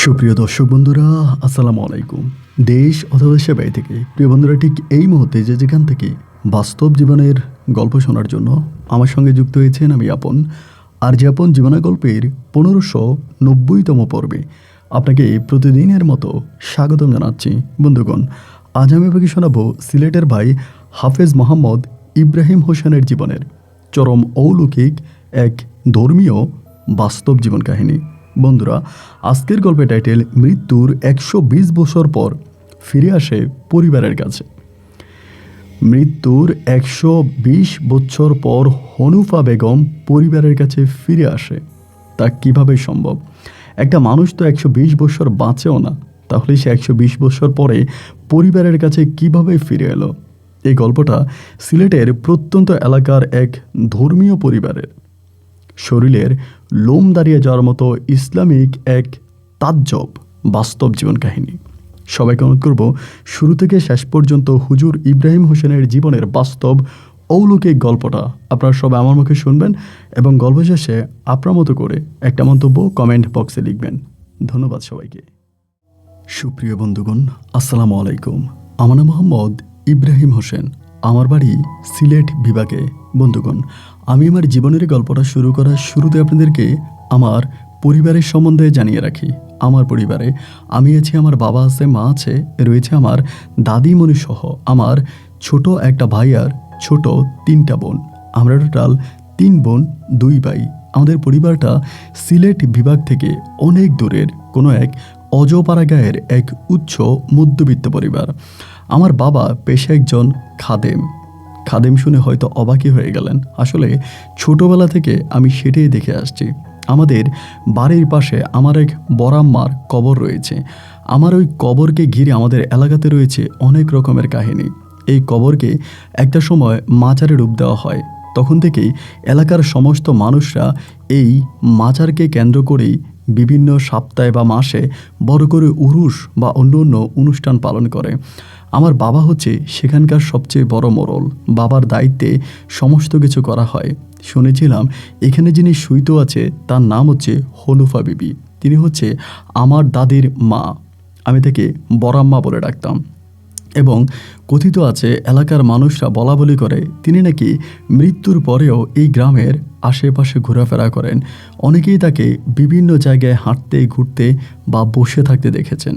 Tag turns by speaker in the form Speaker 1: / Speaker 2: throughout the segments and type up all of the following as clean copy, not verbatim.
Speaker 1: সুপ্রিয় দর্শক বন্ধুরা, আসসালামু আলাইকুম। দেশ অথবা দেশের বাইরে থেকে প্রিয় বন্ধুরা, ঠিক এই মুহূর্তে যে যেখান থেকে বাস্তব জীবনের গল্প শোনার জন্য আমার সঙ্গে যুক্ত হয়েছেন, আমি আপন। আর যে আপন জীবনের গল্পের 1590তম পর্বে আপনাকে প্রতিদিনের মতো স্বাগতম জানাচ্ছি। বন্ধুগণ, আজ আমি আপনাকে শোনাবো সিলেটের ভাই হাফেজ মোহাম্মদ ইব্রাহিম হোসেনের জীবনের চরম অলৌকিক এক ধর্মীয় বাস্তব জীবন কাহিনী। বন্ধুরা, আজকের গল্পের টাইটেল মৃত্যুর 120 বছর পর ফিরে আসে পরিবারের কাছে। মৃত্যুর 120 বছর পর হনুফা বেগম পরিবারের কাছে ফিরে আসে। তা কিভাবে সম্ভব? একটা মানুষ তো 120 বছর বাঁচেও না, তাহলে সে 120 বছর পরে পরিবারের কাছে কিভাবে ফিরে এলো? এই গল্পটা সিলেটের প্রত্যন্ত এলাকার এক ধর্মীয় পরিবারের শরীরের লোম দাঁড়িয়ে যাওয়ার মতো ইসলামিক এক তাজ্জব বাস্তব জীবন কাহিনী। সবাইকে অনুরোধ করব, শুরু থেকে শেষ পর্যন্ত হুজুর ইব্রাহিম হোসেনের জীবনের বাস্তব অলৌকিক গল্পটা আপনারা সবাই আমার মুখে শুনবেন এবং গল্প শেষে আপনার মতো করে একটা মন্তব্য কমেন্ট বক্সে লিখবেন। ধন্যবাদ সবাইকে। সুপ্রিয় বন্ধুগণ, আসসালামু আলাইকুম। আমার নাম মোহাম্মদ ইব্রাহিম হোসেন, আমার বাড়ি সিলেট বিভাগে। বন্ধুগণ, আমি আমার জীবনের গল্পটা শুরু করার শুরুতে আপনাদেরকে আমার পরিবারের সম্বন্ধে জানিয়ে রাখি। আমার পরিবারে আমি আছি, আমার বাবা আছে, মা আছে, রয়েছে আমার দাদিমণি সহ আমার ছোট একটা ভাই আর ছোট 3টা বোন। আমরা টোটাল 3 বোন 2 ভাই। আমাদের পরিবারটা সিলেট বিভাগ থেকে অনেক দূরের কোনো এক অজপাড়া গায়ের এক উচ্চ মধ্যবিত্ত পরিবার। আমার বাবা পেশা একজন খাদেম। খাদেম শুনে হয়তো অবাকই হয়ে গেলেন। আসলে ছোটবেলা থেকে আমি সেটাই দেখে আসছি। আমাদের বাড়ির পাশে আমার এক বড়াম্মার কবর রয়েছে। আমার ওই কবরকে ঘিরে আমাদের এলাকাতে রয়েছে অনেক রকমের কাহিনী। এই কবরকে একটা সময় মাজারে রূপ দেওয়া হয়। তখন থেকেই এলাকার সমস্ত মানুষরা এই মাজারকে কেন্দ্র করেই বিভিন্ন সপ্তাহে বা মাসে বড় করে উরুস বা অন্য অন্য অনুষ্ঠান পালন করে। আমার বাবা হচ্ছে সেখানকার সবচেয়ে বড় মোড়ল। বাবার দায়িত্বে সমস্ত কিছু করা হয়। শুনেছিলাম এখানে যিনি শুইত আছে তার নাম হচ্ছে হনুফা বিবি। তিনি হচ্ছে আমার দাদির মা। আমি তাকে বড়াম্মা বলে ডাকতাম এবং কথিত আছে এলাকার মানুষরা বলা বলি করে তিনি নাকি মৃত্যুর পরেও এই গ্রামের আশেপাশে ঘোরাফেরা করেন। অনেকেই তাকে বিভিন্ন জায়গায় হাঁটতে, ঘুরতে বা বসে থাকতে দেখেছেন।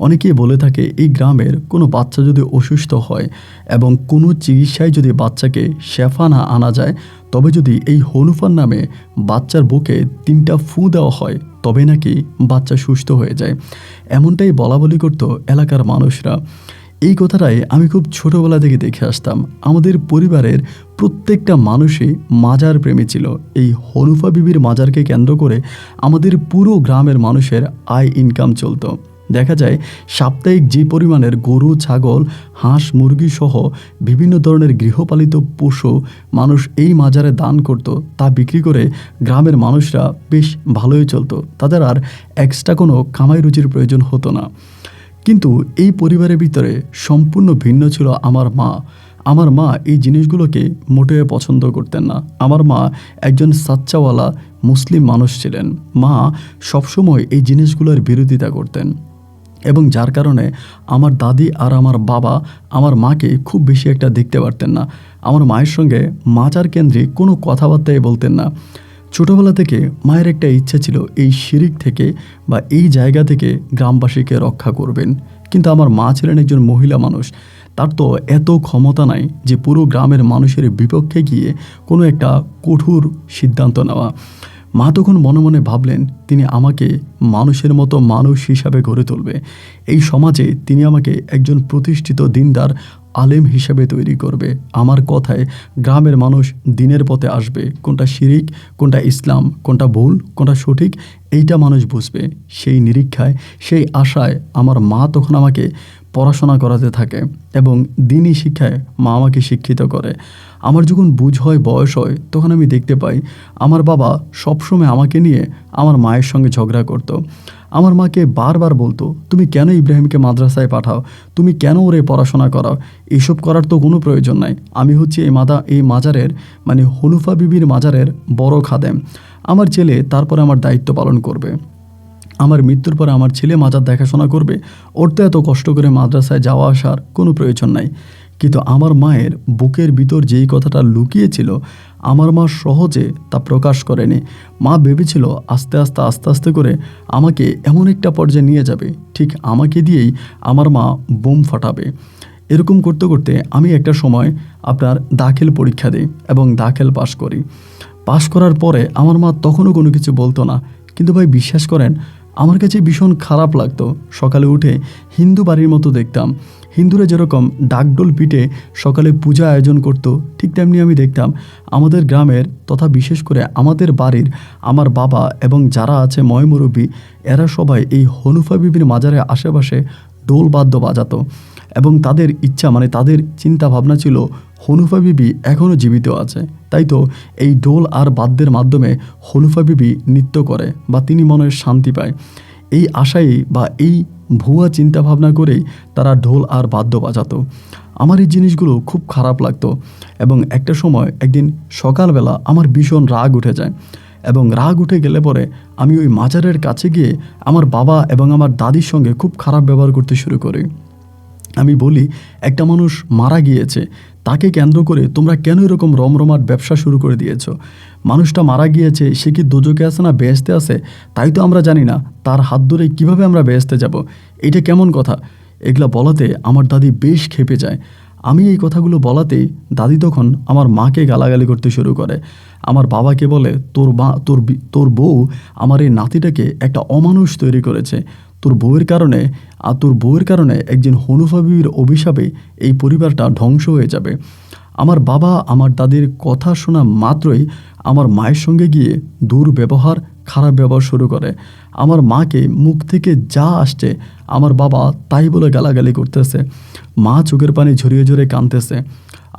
Speaker 1: অনেকেই বলে থাকে এই গ্রামের কোনো বাচ্চা যদি অসুস্থ হয় এবং কোনো চিকিৎসায় যদি বাচ্চাকে শেফা না আনা যায়, তবে যদি এই হনুফার নামে বাচ্চার বুকে 3টা ফু দেওয়া হয় তবে নাকি বাচ্চা সুস্থ হয়ে যায়। এমনটাই বলা বলি করতো এলাকার মানুষরা। এই কথাটাই আমি খুব ছোটোবেলা থেকে দেখে আসতাম। আমাদের পরিবারের প্রত্যেকটা মানুষই মাজার প্রেমী ছিল। এই হনুফা বিবির মাজারকে কেন্দ্র করে আমাদের পুরো গ্রামের মানুষের আয় ইনকাম চলতো। দেখা যায় সাপ্তাহিক যে পরিমাণের গরু, ছাগল, হাঁস, মুরগি সহ বিভিন্ন ধরনের গৃহপালিত পশু মানুষ এই মাজারে দান করত, তা বিক্রি করে গ্রামের মানুষরা বেশ ভালোই চলতো। তাদের আর এক্সট্রা কোনো কামাই রুজির প্রয়োজন হতো না। কিন্তু এই পরিবারের ভিতরে সম্পূর্ণ ভিন্ন ছিল আমার মা। আমার মা এই জিনিসগুলোকে মোটেও পছন্দ করতেন না। আমার মা একজন সাচ্চাওয়ালা মুসলিম মানুষ ছিলেন। মা সবসময় এই জিনিসগুলোর বিরোধিতা করতেন এবং যার কারণে আমার দাদি আর আমার বাবা আমার মাকে খুব বেশি একটা দেখতে পারতেন না। আমার মায়ের সঙ্গে মাজার কেন্দ্রিক কোনো কথাবার্তাই বলতেন না। ছোটোবেলা থেকে মায়ের একটা ইচ্ছা ছিল এই শিরিক থেকে বা এই জায়গা থেকে গ্রামবাসীকে রক্ষা করবেন। কিন্তু আমার মা ছিলেন একজন মহিলা মানুষ। তার তো এত ক্ষমতা নাই যে পুরো গ্রামের মানুষের বিপক্ষে গিয়ে কোনো একটা কঠোর সিদ্ধান্ত নেওয়া। মা তখন মনে মনে ভাবলেন তিনি আমাকে মানুষের মতো মানুষ হিসাবে গড়ে তুলবে। এই সমাজে তিনি আমাকে একজন প্রতিষ্ঠিত দিনদার আলেম হিসাবে তৈরি করবে। আমার কথায় গ্রামের মানুষ দিনের পথে আসবে। কোনটা শিরিক, কোনটা ইসলাম, কোনটা ভুল, কোনটা সঠিক, এইটা মানুষ বুঝবে। সেই নিরীক্ষায়, সেই আশায় আমার মা তখন আমাকে পড়াশোনা করাতে থাকে এবং দিনই শিক্ষায় মা আমাকে শিক্ষিত করে। আমার যখন বুঝ হয়, বয়স হয়, তখন আমি দেখতে পাই আমার বাবা সবসময় আমাকে নিয়ে আমার মায়ের সঙ্গে ঝগড়া করত। আমার মাকে বারবার বলতো, তুমি কেন ইব্রাহিমকে মাদ্রাসায় পাঠাও, তুমি কেন ওরে পড়াশোনা করাও, এসব করার তো কোনো প্রয়োজন নাই। আমি হচ্ছে এই মাজারের মানে হনুফা বিবির মাজারের বড় খাদেম। আমার ছেলে তারপরে আমার দায়িত্ব পালন করবে। আমার মৃত্যুর পরে আমার ছেলে মাজার দেখাশোনা করবে, ওর তো এত কষ্ট করে মাদ্রাসায় যাওয়া আসার কোনো প্রয়োজন নাই। কিন্তু আমার মায়ের বুকের ভিতর যেই কথাটা লুকিয়েছিল, আমার মা সহজে তা প্রকাশ করেনি। মা ভেবেছিল আস্তে আস্তে আস্তে আস্তে করে আমাকে এমন একটা পর্যায়ে নিয়ে যাবে, ঠিক আমাকে দিয়েই আমার মা বোম ফাটাবে। এরকম করতে করতে আমি একটা সময় আপনার দাখিল পরীক্ষা দিই এবং দাখিল পাশ করি। পাশ করার পরে আমার মা তখনও কোনো কিছু বলতো না, কিন্তু ভাই বিশ্বাস করেন আমার কাছে ভীষণ খারাপ লাগতো। সকালে উঠে হিন্দু বাড়ির মতো দেখতাম, হিন্দুরা যেরকম ডাকডোল পিটে সকালে পূজা আয়োজন করতো, ঠিক তেমনি আমি দেখতাম আমাদের গ্রামের তথা বিশেষ করে আমাদের বাড়ির আমার বাবা এবং যারা আছে ময়মুরব্বী, এরা সবাই এই হনুফা বিবির মাজারের আশেপাশে ডোল বাদ্য বাজাতো এবং তাদের ইচ্ছা মানে তাদের চিন্তা ভাবনা ছিল হনুফা বিবি এখনও জীবিত আছে, তাই তো এই ডোল আর বাদ্যের মাধ্যমে হনুফা বিবি নৃত্য করে বা তিনি মনের শান্তি পায়। এই আশায় বা এই ভুয়া চিন্তা ভাবনা করেই তারা ঢোল আর বাদ্য বাজাতো। আমার এই জিনিসগুলো খুব খারাপ লাগতো এবং একটা সময় একদিন সকালবেলা আমার ভীষণ রাগ উঠে যায় এবং রাগ উঠে গেলে পরে আমি ওই মাজারের কাছে গিয়ে আমার বাবা এবং আমার দাদির সঙ্গে খুব খারাপ ব্যবহার করতে শুরু করি। আমি বলি, একটা মানুষ মারা গিয়েছে, তাকে কেন্দ্র করে তোমরা কেন এরকম রমরমাট ব্যবসা শুরু করে দিয়েছো? মানুষটা মারা গিয়েছে, সে কি দোজকে আছে না বেহেশতে আছে তাই তো আমরা জানি না, তার হাত ধরে কিভাবে আমরা বেহেশতে যাব? এটা কেমন কথা? এগুলা বলাতে আমার দাদি বেশ ক্ষেপে যায়। আমি এই কথাগুলো বলাতেই দাদি তখন আমার মাকে গালাগালি করতে শুরু করে। আমার বাবাকে বলে, তোর বউ আমার এই নাতিটাকে একটা অমানুষ তৈরি করেছে, তোর বউয়ের কারণে একজন হনুফা বিবির অভিশাপে এই পরিবারটা ধ্বংস হয়ে যাবে। আমার বাবা আমার দাদির কথা শোনা মাত্রই আমার মায়ের সঙ্গে গিয়ে দুর্ব্যবহার খারাপ ব্যবহার শুরু করে। আমার মাকে মুখ থেকে যা আসছে আমার বাবা তাই বলে গালাগালি করতেছে। মা চোখের পানি ঝরিয়ে ঝরিয়ে কাঁদতেছে।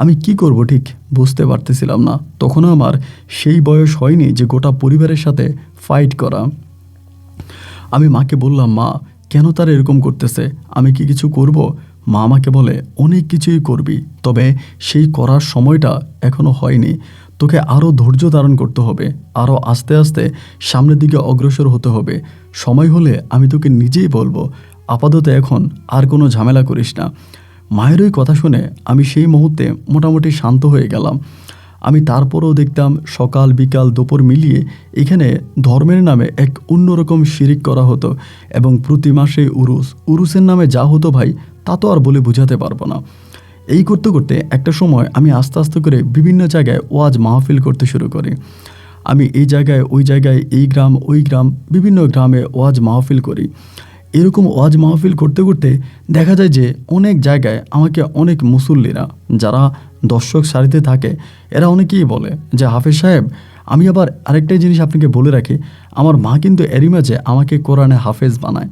Speaker 1: আমি কি করব ঠিক বুঝতে পারতেছিলাম না। তখনও আমার সেই বয়স হয়নি যে গোটা পরিবারের সাথে ফাইট করা। আমি মাকে বললাম, মা কেন তারা এরকম করতেছে, আমি কি কিছু করব? মা আমাকে বলে, অনেক কিছুই করবি, তবে সেই করার সময়টা এখনও হয়নি, তোকে আরও ধৈর্য ধারণ করতে হবে, আরও আস্তে আস্তে সামনের দিকে অগ্রসর হতে হবে, সময় হলে আমি তোকে নিজেই বলবো, আপাতত এখন আর কোনো ঝামেলা করিস না। মায়ের ওই কথা শুনে আমি সেই মুহূর্তে মোটামুটি শান্ত হয়ে গেলাম। আমি তারপরেও দেখতাম সকাল বিকাল দুপুর মিলিয়ে এখানে ধর্মের নামে এক অন্যরকম শিরিক করা হতো এবং প্রতি মাসে উরুসের নামে যা হতো ভাই, তা তো আর বলে বোঝাতে পারবো না। এই করতে করতে একটা সময় আমি আস্তে আস্তে করে বিভিন্ন জায়গায় ওয়াজ মাহফিল করতে শুরু করি। আমি এই জায়গায় ওই জায়গায়, এই গ্রাম ওই গ্রাম, বিভিন্ন গ্রামে ওয়াজ মাহফিল করি। এরকম ওয়াজ মাহফিল করতে করতে দেখা যায় যে অনেক জায়গায় আমাকে অনেক মুসল্লিরা যারা দর্শক সারিতে থাকে এরা অনেকেই বলে যে, হাফেজ সাহেব, আমি আবার আরেকটাই জিনিস আপনাকে বলে রাখি, আমার মা কিন্তু এরই মাঝে আমাকে কোরআনে হাফেজ বানায়।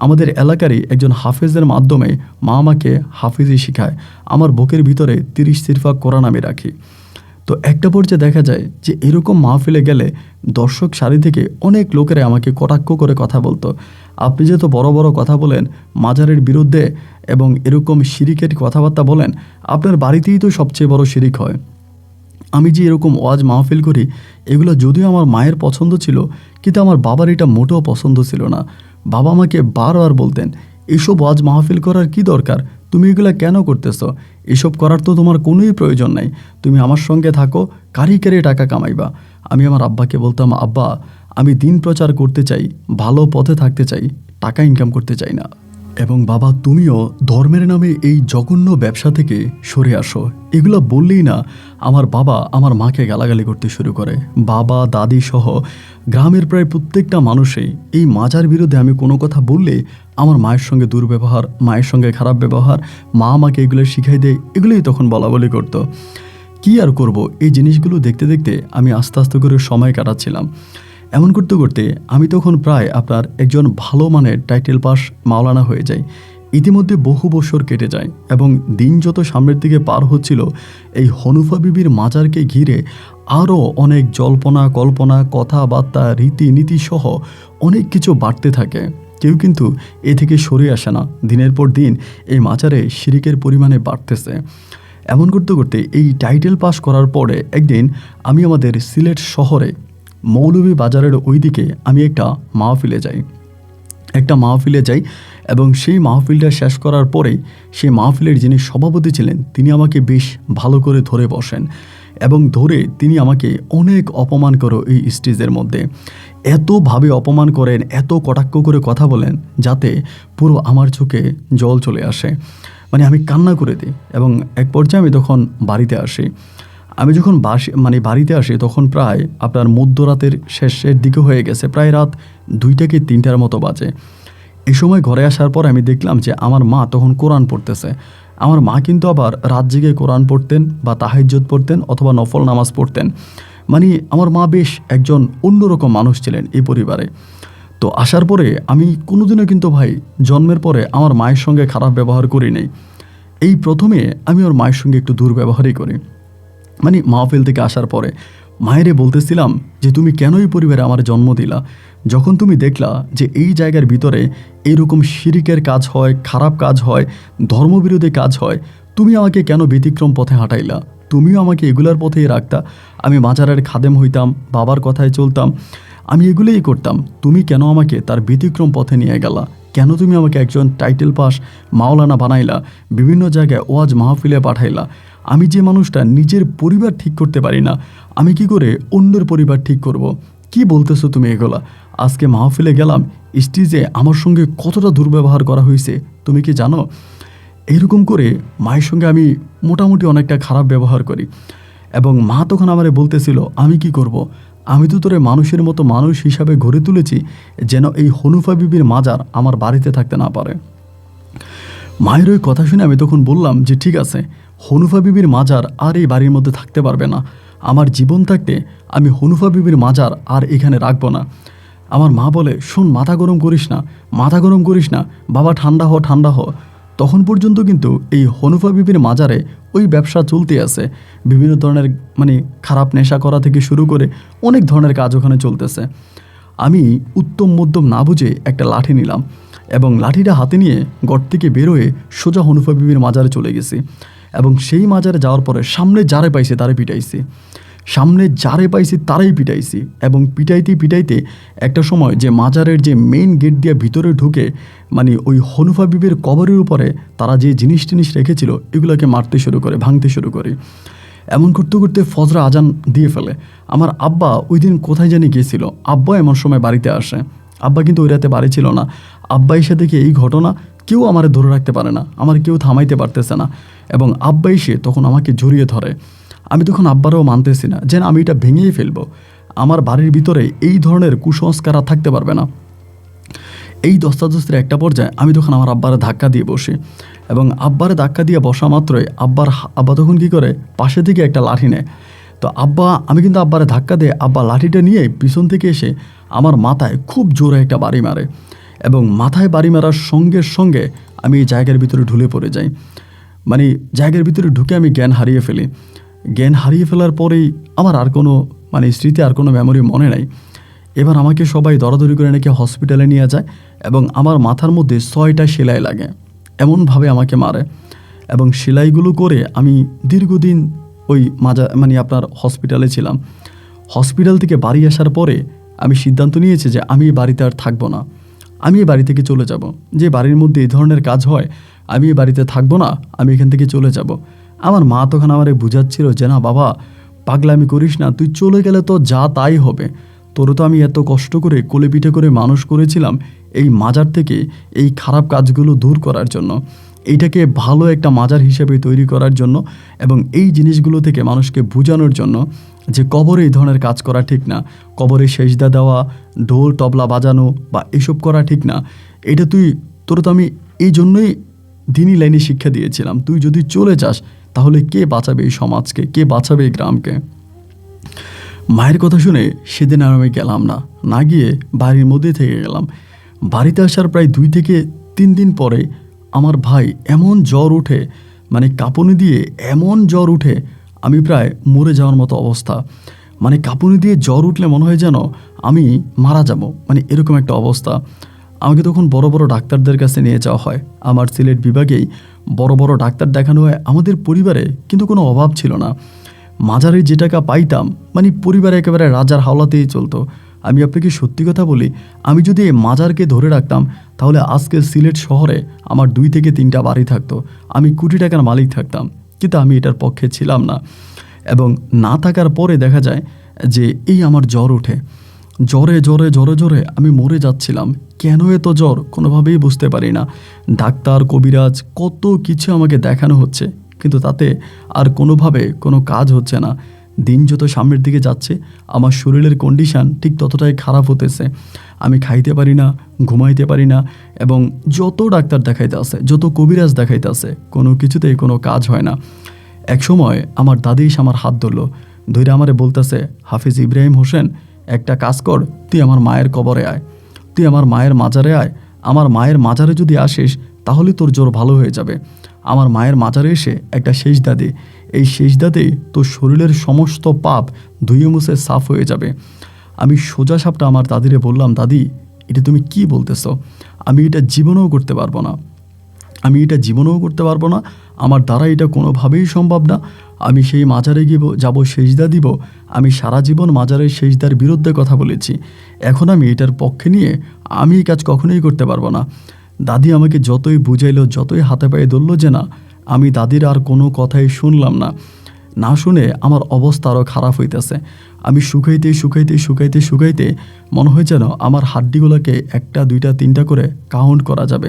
Speaker 1: আমাদের এলাকারই একজন হাফেজের মাধ্যমে মা আমাকে হাফিজি শেখায়। আমার বুকের ভিতরে 30 সিরফা কোরআন আমি রাখি। তো একটা পর্যায়ে দেখা যায় যে এরকম মাহফিলে গেলে দর্শক সারি থেকে অনেক লোকেরা আমাকে কটাক্ষ করে কথা বলতো, আপনি যে তো বড় বড় কথা বলেন মাজারের বিরুদ্ধে এবং এরকম শিরিকের কথাবার্তা বলেন, আপনার বাড়িতেই তো সবচেয়ে বড় শিরিক হয়। আমি যে এরকম ওয়াজ মাহফিল করি এগুলো যদিও আমার মায়ের পছন্দ ছিল, কিন্তু আমার বাবার এটা মোটেও পছন্দ ছিল না। বাবা আমাকে বারবার বলতেন, এসব ওয়াজ মাহফিল করার কি দরকার, তুমি এগুলো কেন করতেছ, এসব করার তো তোমার কোনোই প্রয়োজন নাই, তুমি আমার সঙ্গে থাকো, কারি টাকা কামাইবা। আমি আমার আব্বাকে বলতাম, আব্বা আমি দিন প্রচার করতে চাই, ভালো পথে থাকতে চাই, টাকা ইনকাম করতে চাই না। এবং বাবা তুমিও ধর্মের নামে এই জঘন্য ব্যবসা থেকে সরে আসো। এগুলো বললেই না আমার বাবা আমার মাকে গালাগালি করতে শুরু করে। বাবা দাদি সহ গ্রামের প্রায় প্রত্যেকটা মানুষই এই মাজার বিরুদ্ধে আমি কোনো কথা বললে আমার মায়ের সঙ্গে দুর্ব্যবহার, মায়ের সঙ্গে খারাপ ব্যবহার, মা আমাকে এগুলো শিখাই দেয়, এগুলোই তখন বলাবলি করতো। কি আর করব, এই জিনিসগুলো দেখতে দেখতে আমি আস্তে আস্তে করে সময় কাটাচ্ছিলাম। এমন করতে করতে আমি তখন প্রায় আপনার একজন ভালো মানের টাইটেল পাস মাওলানা হয়ে যাই। ইতিমধ্যে বহু বছর কেটে যায় এবং দিন যত সামনের দিকে পার হচ্ছিল, এই হনুফা বিবির মাজারকে ঘিরে আরও অনেক জল্পনা কল্পনা, কথাবার্তা, রীতিনীতি সহ অনেক কিছু বাড়তে থাকে। কেউ কিন্তু এ থেকে সরে আসে না। দিনের পর দিন এই মাজারে শিরিকের পরিমাণে বাড়তেছে। এমন করতে করতে এই টাইটেল পাস করার পরে একদিন আমি আমাদের সিলেট শহরে মৌলভী বাজারের ওই দিকে আমি একটা মাহফিলে যাই। একটা মাহফিলে যাই এবং সেই মাহফিলটা শেষ করার পরেই সেই মাহফিলের যিনি সভাপতি ছিলেন তিনি আমাকে বেশ ভালো করে ধরে বসেন এবং ধরে তিনি আমাকে অনেক অপমান করো এই স্টেজের মধ্যে, এতভাবে অপমান করেন, এত কটাক্ষ করে কথা বলেন যাতে পুরো আমার চোখে জল চলে আসে, মানে আমি কান্না করে দিই। এবং এক পর্যায়ে আমি তখন বাড়িতে আসি। আমি যখন বাড়িতে আসি তখন প্রায় আপনার মধ্যরাতের শেষের দিকে হয়ে গেছে, প্রায় রাত 2টা কি 3টার মতো বাজে। এই সময় ঘরে আসার পর আমি দেখলাম যে আমার মা তখন কোরআন পড়তেছে। আমার মা কিন্তু আবার রাত জেগে কোরআন পড়তেন বা তাহাজ্জুদ পড়তেন অথবা নফল নামাজ পড়তেন। মানে আমার মা বেশ একজন অন্যরকম মানুষ ছিলেন এই পরিবারে। তো আসার পরে আমি কোনোদিনও কিন্তু ভাই জন্মের পরে আমার মায়ের সঙ্গে খারাপ ব্যবহার করি নাই। এই প্রথমে আমি ওর মায়ের সঙ্গে একটু দুর্ব্যবহারই করি। মানে মাহফিল থেকে আসার পরে মায়েরে বলতেছিলাম যে তুমি কেন এই পরিবারে আমার জন্ম দিলা, যখন তুমি দেখলা যে এই জায়গার ভিতরে এইরকম শিরিকের কাজ হয়, খারাপ কাজ হয়, ধর্মবিরোধী কাজ হয়, তুমি আমাকে কেন ব্যতিক্রম পথে হাঁটাইলা, তুমিও আমাকে এগুলার পথেই রাখতা। আমি মাজারের খাদেম হইতাম, বাবার কথায় চলতাম, আমি এগুলোই করতাম, তুমি কেন আমাকে তার ব্যতিক্রম পথে নিয়ে গেলা, কেন তুমি আমাকে একজন টাইটেল পাস মাওলানা বানাইলা, বিভিন্ন জায়গায় ওয়াজ মাহফিলে পাঠাইলা। আমি যে মানুষটা নিজের পরিবার ঠিক করতে পারি না, আমি কি করে অন্যের পরিবার ঠিক করব? কি বলতেছো তুমি এগুলা? আজকে মাহফিলে গেলাম, স্টেজে আমার সঙ্গে কতটা দুর্ব্যবহার করা হয়েছে তুমি কি জানো? এইরকম করে মায়ের সঙ্গে আমি মোটামুটি অনেকটা খারাপ ব্যবহার করি। এবং মা তখন আমারে বলতেছিল আমি কি করব? আমি তো তোরে মানুষের মতো মানুষ হিসাবে গড়ে তুলেছি যেন এই হনুফা বিবির মাজার আমার বাড়িতে থাকতে না পারে। মায়ের ওই কথা শুনে আমি তখন বললাম যে ঠিক আছে, হনুফা বিবির মাজার আর এই বাড়ির মধ্যে থাকতে পারবে না। আমার জীবন থাকতে আমি হনুফা বিবির মাজার আর এখানে রাখবো না। আমার মা বলে শোন, মাথা গরম করিস না, মাথা গরম করিস না বাবা, ঠান্ডা হ ঠান্ডা হ। তখন পর্যন্ত কিন্তু এই হনুফা বিবির মাজারে ওই ব্যবসা চলতে আছে, বিভিন্ন ধরনের মানে খারাপ নেশা করা থেকে শুরু করে অনেক ধরনের কাজ ওখানে চলতেছে। আমি উত্তম মধ্যম না বুঝে একটা লাঠি নিলাম এবং লাঠিটা হাতে নিয়ে ঘর থেকে বেরোয়ে সোজা হনুফা বিবির মাজারে চলে গেছি। এবং সেই মাজারে যাওয়ার পরে সামনে যারে পাইছে তারে পিটাইছি, সামনে যারে পাইছি তারাই পিটাইছি। এবং পিটাইতে পিটাইতে একটা সময় যে মাজারের যে মেইন গেট দিয়ে ভিতরে ঢুকে মানে ওই হনুফা বিবির কবরের উপরে তারা যে জিনিস টিনিস রেখেছিল এগুলোকে মারতে শুরু করে, ভাঙতে শুরু করে। এমন করতে করতে ফজর আজান দিয়ে ফেলে। আমার আব্বা ওই দিন কোথায় জানি গিয়েছিল, আব্বা এমন সময় বাড়িতে আসে। আব্বা কিন্তু ওই রাতে বাড়ি ছিল না। আব্বা এসে দেখে এই ঘটনা, কেউ আমারে ধরে রাখতে পারে না, আমার কেউ থামাইতে পারতেছে না। এবং আব্বা এসে তখন আমাকে জড়িয়ে ধরে। আমি তখন আব্বারও মানতেছি না যেন আমি এটা ভেঙেই ফেলবো। আমার বাড়ির ভিতরে এই ধরনের কুসংস্কার আর থাকতে পারবে না। এই দস্তাদস্তির একটা পর্যায়ে আমি তখন আমার আব্বারে ধাক্কা দিয়ে বসি এবং আব্বারে ধাক্কা দিয়ে বসা মাত্রই আব্বা তখন কী করে, পাশে থেকে একটা লাঠি নেয়। তো আমি কিন্তু আব্বারে ধাক্কা দিয়ে আব্বা লাঠিটা নিয়ে পিছন থেকে এসে আমার মাথায় খুব জোরে একটা বাড়ি মারে এবং মাথায় বাড়ি মারার সঙ্গে সঙ্গে আমি এই জায়গার ভিতরে ঢুলে পড়ে যাই। মানে জায়গার ভিতরে ঢুকে আমি জ্ঞান হারিয়ে ফেলি। জ্ঞান হারিয়ে ফেলার পরেই আমার আর কোনো স্মৃতি, আর কোনো মেমোরি মনে নাই। এবার আমাকে সবাই দরাদরি করে নাকি হসপিটালে নিয়ে যায় এবং আমার মাথার মধ্যে 6টা সেলাই লাগে, এমনভাবে আমাকে মারে। এবং সেলাইগুলো করে আমি দীর্ঘদিন ওই আপনার হসপিটালে ছিলাম। হসপিটাল থেকে বাড়ি আসার পরে আমি সিদ্ধান্ত নিয়েছি যে আমি এই বাড়িতে আর থাকবো না, আমি এই বাড়ি থেকে চলে যাব। যে বাড়ির মধ্যে এই ধরনের কাজ হয় আমি এই বাড়িতে থাকবো না, আমি এখান থেকে চলে যাব। আমার মা তখন আমারে বুঝাচ্ছিল যে না বাবা, পাগলামি করিস না, তুই চলে গেলে তো যা তাই হবে। তোরও তো আমি এত কষ্ট করে কোলে পিঠে করে মানুষ করেছিলাম এই মাজার থেকে এই খারাপ কাজগুলো দূর করার জন্য, এইটাকে ভালো একটা মাজার হিসেবে তৈরি করার জন্য এবং এই জিনিসগুলো থেকে মানুষকে বোঝানোর জন্য যে কবরে এই ধরনের কাজ করা ঠিক না, কবরে সেজদা দেওয়া, ঢোল তবলা বাজানো বা এসব করা ঠিক না। এটা তোর তো আমি এই জন্যই দিনই লাইনে শিক্ষা দিয়েছিলাম। তুই যদি চলে যাস তাহলে কে বাঁচাবে এই সমাজকে, কে বাঁচাবে এই গ্রামকে? মায়ের কথা শুনে সেদিন আর আমি গেলাম না গিয়ে বাড়ির মধ্যে থেকে গেলাম। বাড়িতে আসার প্রায় 2 থেকে 3 দিন পরে আমার ভাই এমন জ্বর উঠে, কাঁপুনি দিয়ে এমন জ্বর উঠে আমি প্রায় মরে যাওয়ার মতো অবস্থা। কাঁপুনি দিয়ে জ্বর উঠলে মনে হয় যেন আমি মারা যাব, এরকম একটা অবস্থা। আমাকে তখন বড় বড় ডাক্তারদের কাছে নিয়ে যাওয়া হয়। আমার সিলেট বিভাগেই বড় বড় ডাক্তার দেখানো হয়। আমাদের পরিবারে কিন্তু কোনো অভাব ছিল না। মাজারে যে টাকা পাইতাম পরিবারে একেবারে রাজার হাওলাতেই চলতো। আমি আপনাকে সত্যি কথা বলি, আমি যদি এই মাজারকে ধরে রাখতাম তাহলে আজকে সিলেট শহরে আমার 2 থেকে 3টা বাড়ি থাকতো, আমি কোটি টাকার মালিক থাকতাম। কিন্তু আমি এটার পক্ষে ছিলাম না, এবং না থাকার পরে দেখা যায় যে এই আমার জ্বর ওঠে, জ্বরে জ্বরে জ্বরে জ্বরে আমি মরে যাচ্ছিলাম। কেন এত জ্বর কোনোভাবেই বুঝতে পারি না। ডাক্তার, কবিরাজ, কত কিছু আমাকে দেখানো হচ্ছে, কিন্তু তাতে আর কোনোভাবে কোনো কাজ হচ্ছে না। দিন যত সামনের দিকে যাচ্ছে আমার শরীরের কন্ডিশান ঠিক ততটাই খারাপ হতেছে। আমি খাইতে পারি না, ঘুমাইতে পারি না, এবং যত ডাক্তার দেখাইতে আছে, যত কবিরাজ দেখাইতে আছে, কোনো কিছুতেই কোনো কাজ হয় না। একসময় আমার দাদি এসে আমার হাত ধরলো, ধরে আমারে বলতেছে, হাফিজ ইব্রাহিম হোসেন, একটা কাজ কর, তুই আমার মায়ের কবরে আয়, তুই আমার মায়ের মাজারে আয়। আমার মায়ের মাজারে যদি আসিস তাহলে তোর জ্বর ভালো হয়ে যাবে। আমার মায়ের মাজারে এসে একটা সেজদা দে, এই সেজদাতে তোর শরীরের সমস্ত পাপ ধুয়ে মুছে সাফ হয়ে যাবে। আমি সোজা সাপটা আমার দাদিরে বললাম, দাদি এটা তুমি কি বলতেছো? আমি এটা জীবনেও করতে পারবো না, আমি এটা জীবনেও করতে পারবো না, আমার দ্বারা এটা কোনোভাবেই সম্ভব না। আমি সেই মাজারে গিয়ে যাব, সেজদা দিব। আমি সারা জীবন মাজারের সেজদার বিরুদ্ধে কথা বলেছি, এখন আমি এটার পক্ষে নিয়ে আমি এই কাজ কখনোই করতে পারবো না। দাদি আমাকে যতই বুঝাইলো, যতই হাতে পায়ে ধরলো যে না, আমি দাদির আর কোনো কথাই শুনলাম না। না শুনে আমার অবস্থা আরও খারাপ হইতেছে। আমি শুকাইতে শুকাইতে শুকাইতে শুকাইতে মনে হয় যেন আমার হাড্ডিগুলোকে 1টা 2টা 3টা করে কাউন্ট করা যাবে।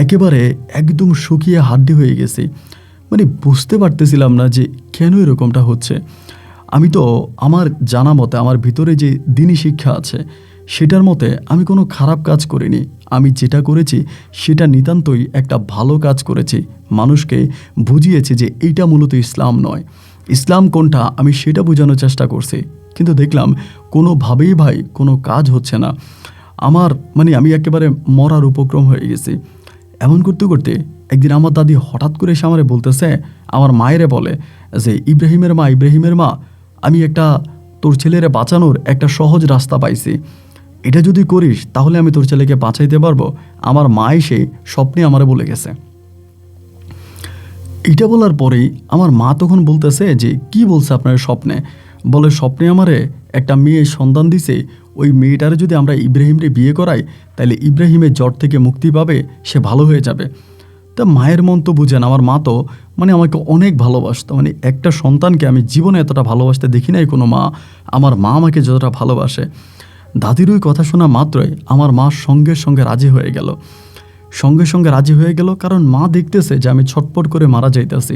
Speaker 1: একেবারে একদম শুকিয়ে হাড্ডি হয়ে গেছি। মানে বুঝতে পারতেছিলাম না যে কেন এরকমটা হচ্ছে। আমি তো আমার জানা মতে, আমার ভিতরে যে দিনী শিক্ষা আছে সেটার মতে আমি কোনো খারাপ কাজ করিনি। আমি যেটা করেছি সেটা নিতান্তই একটা ভালো কাজ করেছি। মানুষকে বুঝিয়েছি যে এইটা মূলত ইসলাম নয়, ইসলাম কোনটা আমি সেটা বোঝানোর চেষ্টা করছি। কিন্তু দেখলাম কোনোভাবেই ভাই কোনো কাজ হচ্ছে না। আমি একেবারে মরার উপক্রম হয়ে গেছি। এমন করতে করতে একদিন আমার দাদি হঠাৎ করে এসে আমারে বলতেছে, আমার মায়েরে বলে যে, ইব্রাহিমের মা, আমি একটা তোর ছেলেরে বাঁচানোর একটা সহজ রাস্তা পাইছি, এটা যদি করিস তাহলে আমি তোর ছেলেকে বাঁচাইতে পারবো। আমার মা এসে স্বপ্নে আমারে বলে গেছে। এটা বলার পরেই আমার মা তখন বলতেছে যে, কি বলছে আপনার স্বপ্নে? বলে, স্বপ্নে আমারে একটা মেয়ে সন্তান দিছে, ওই মেয়েটারে যদি আমরা ইব্রাহিমরে বিয়ে করাই তাহলে ইব্রাহিমের জ্বর থেকে মুক্তি পাবে, সে ভালো হয়ে যাবে। তা মায়ের মন তো বুঝেন, আমার মা তো আমাকে অনেক ভালোবাসতো। একটা সন্তানকে আমি জীবনে এতটা ভালোবাসতে দেখি নাই কোনো মা। আমার মা আমাকে যতটা ভালোবাসে। দাদির ওই কথা শোনা মাত্রই আমার মা সঙ্গে সঙ্গে রাজি হয়ে গেল, সঙ্গে সঙ্গে রাজি হয়ে গেল। কারণ মা দেখতেছে যে আমি ছটপট করে মারা যাইতেছি,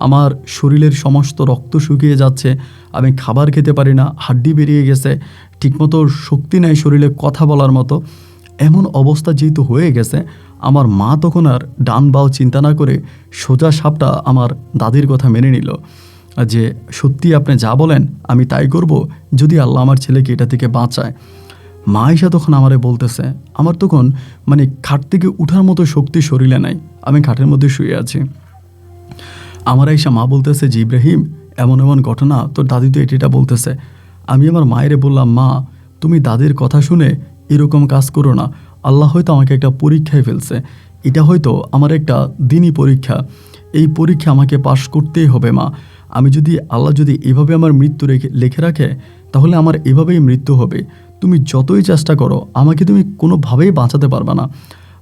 Speaker 1: আমার শরীরের সমস্ত রক্ত শুকিয়ে যাচ্ছে, আমি খাবার খেতে পারি না, হাড্ডি বেরিয়ে গেছে, ঠিকমতো শক্তি নেই শরীরে কথা বলার মতো। এমন অবস্থা যেহেতু হয়ে গেছে, আমার মা তখন আর ডান বাও চিন্তা না করে সোজা সাপটা আমার দাদির কথা মেনে নিল যে সত্যি আপনি যা বলেন আমি তাই করব, যদি আল্লাহ আমার ছেলেকে এটা থেকে বাঁচায়। মা আয়েশা তখন আমারে বলতেছে, আমার তখন খাট থেকে উঠার মতো শক্তি শরীরে নাই, আমি খাটের মধ্যে শুয়ে আছি। আমার আয়েশা মা বলতেছে যে, ইব্রাহিম এমন এমন ঘটনা, তোর দাদি তো এটা বলতেছে। আমি আমার মায়েরে বললাম, মা তুমি দাদির কথা শুনে এরকম কাজ করো না, আল্লাহ হয়তো আমাকে একটা পরীক্ষায় ফেলছে, এটা হয়তো আমার একটা দিনই পরীক্ষা, এই পরীক্ষা আমাকে পাশ করতেই হবে মা। আল্লাহ যদি এভাবে আমার মৃত্যু লিখে রাখে তাহলে আমার এভাবেই মৃত্যু হবে। তুমি যতই চেষ্টা করো আমাকে তুমি কোনোভাবেই বাঁচাতে পারবে না।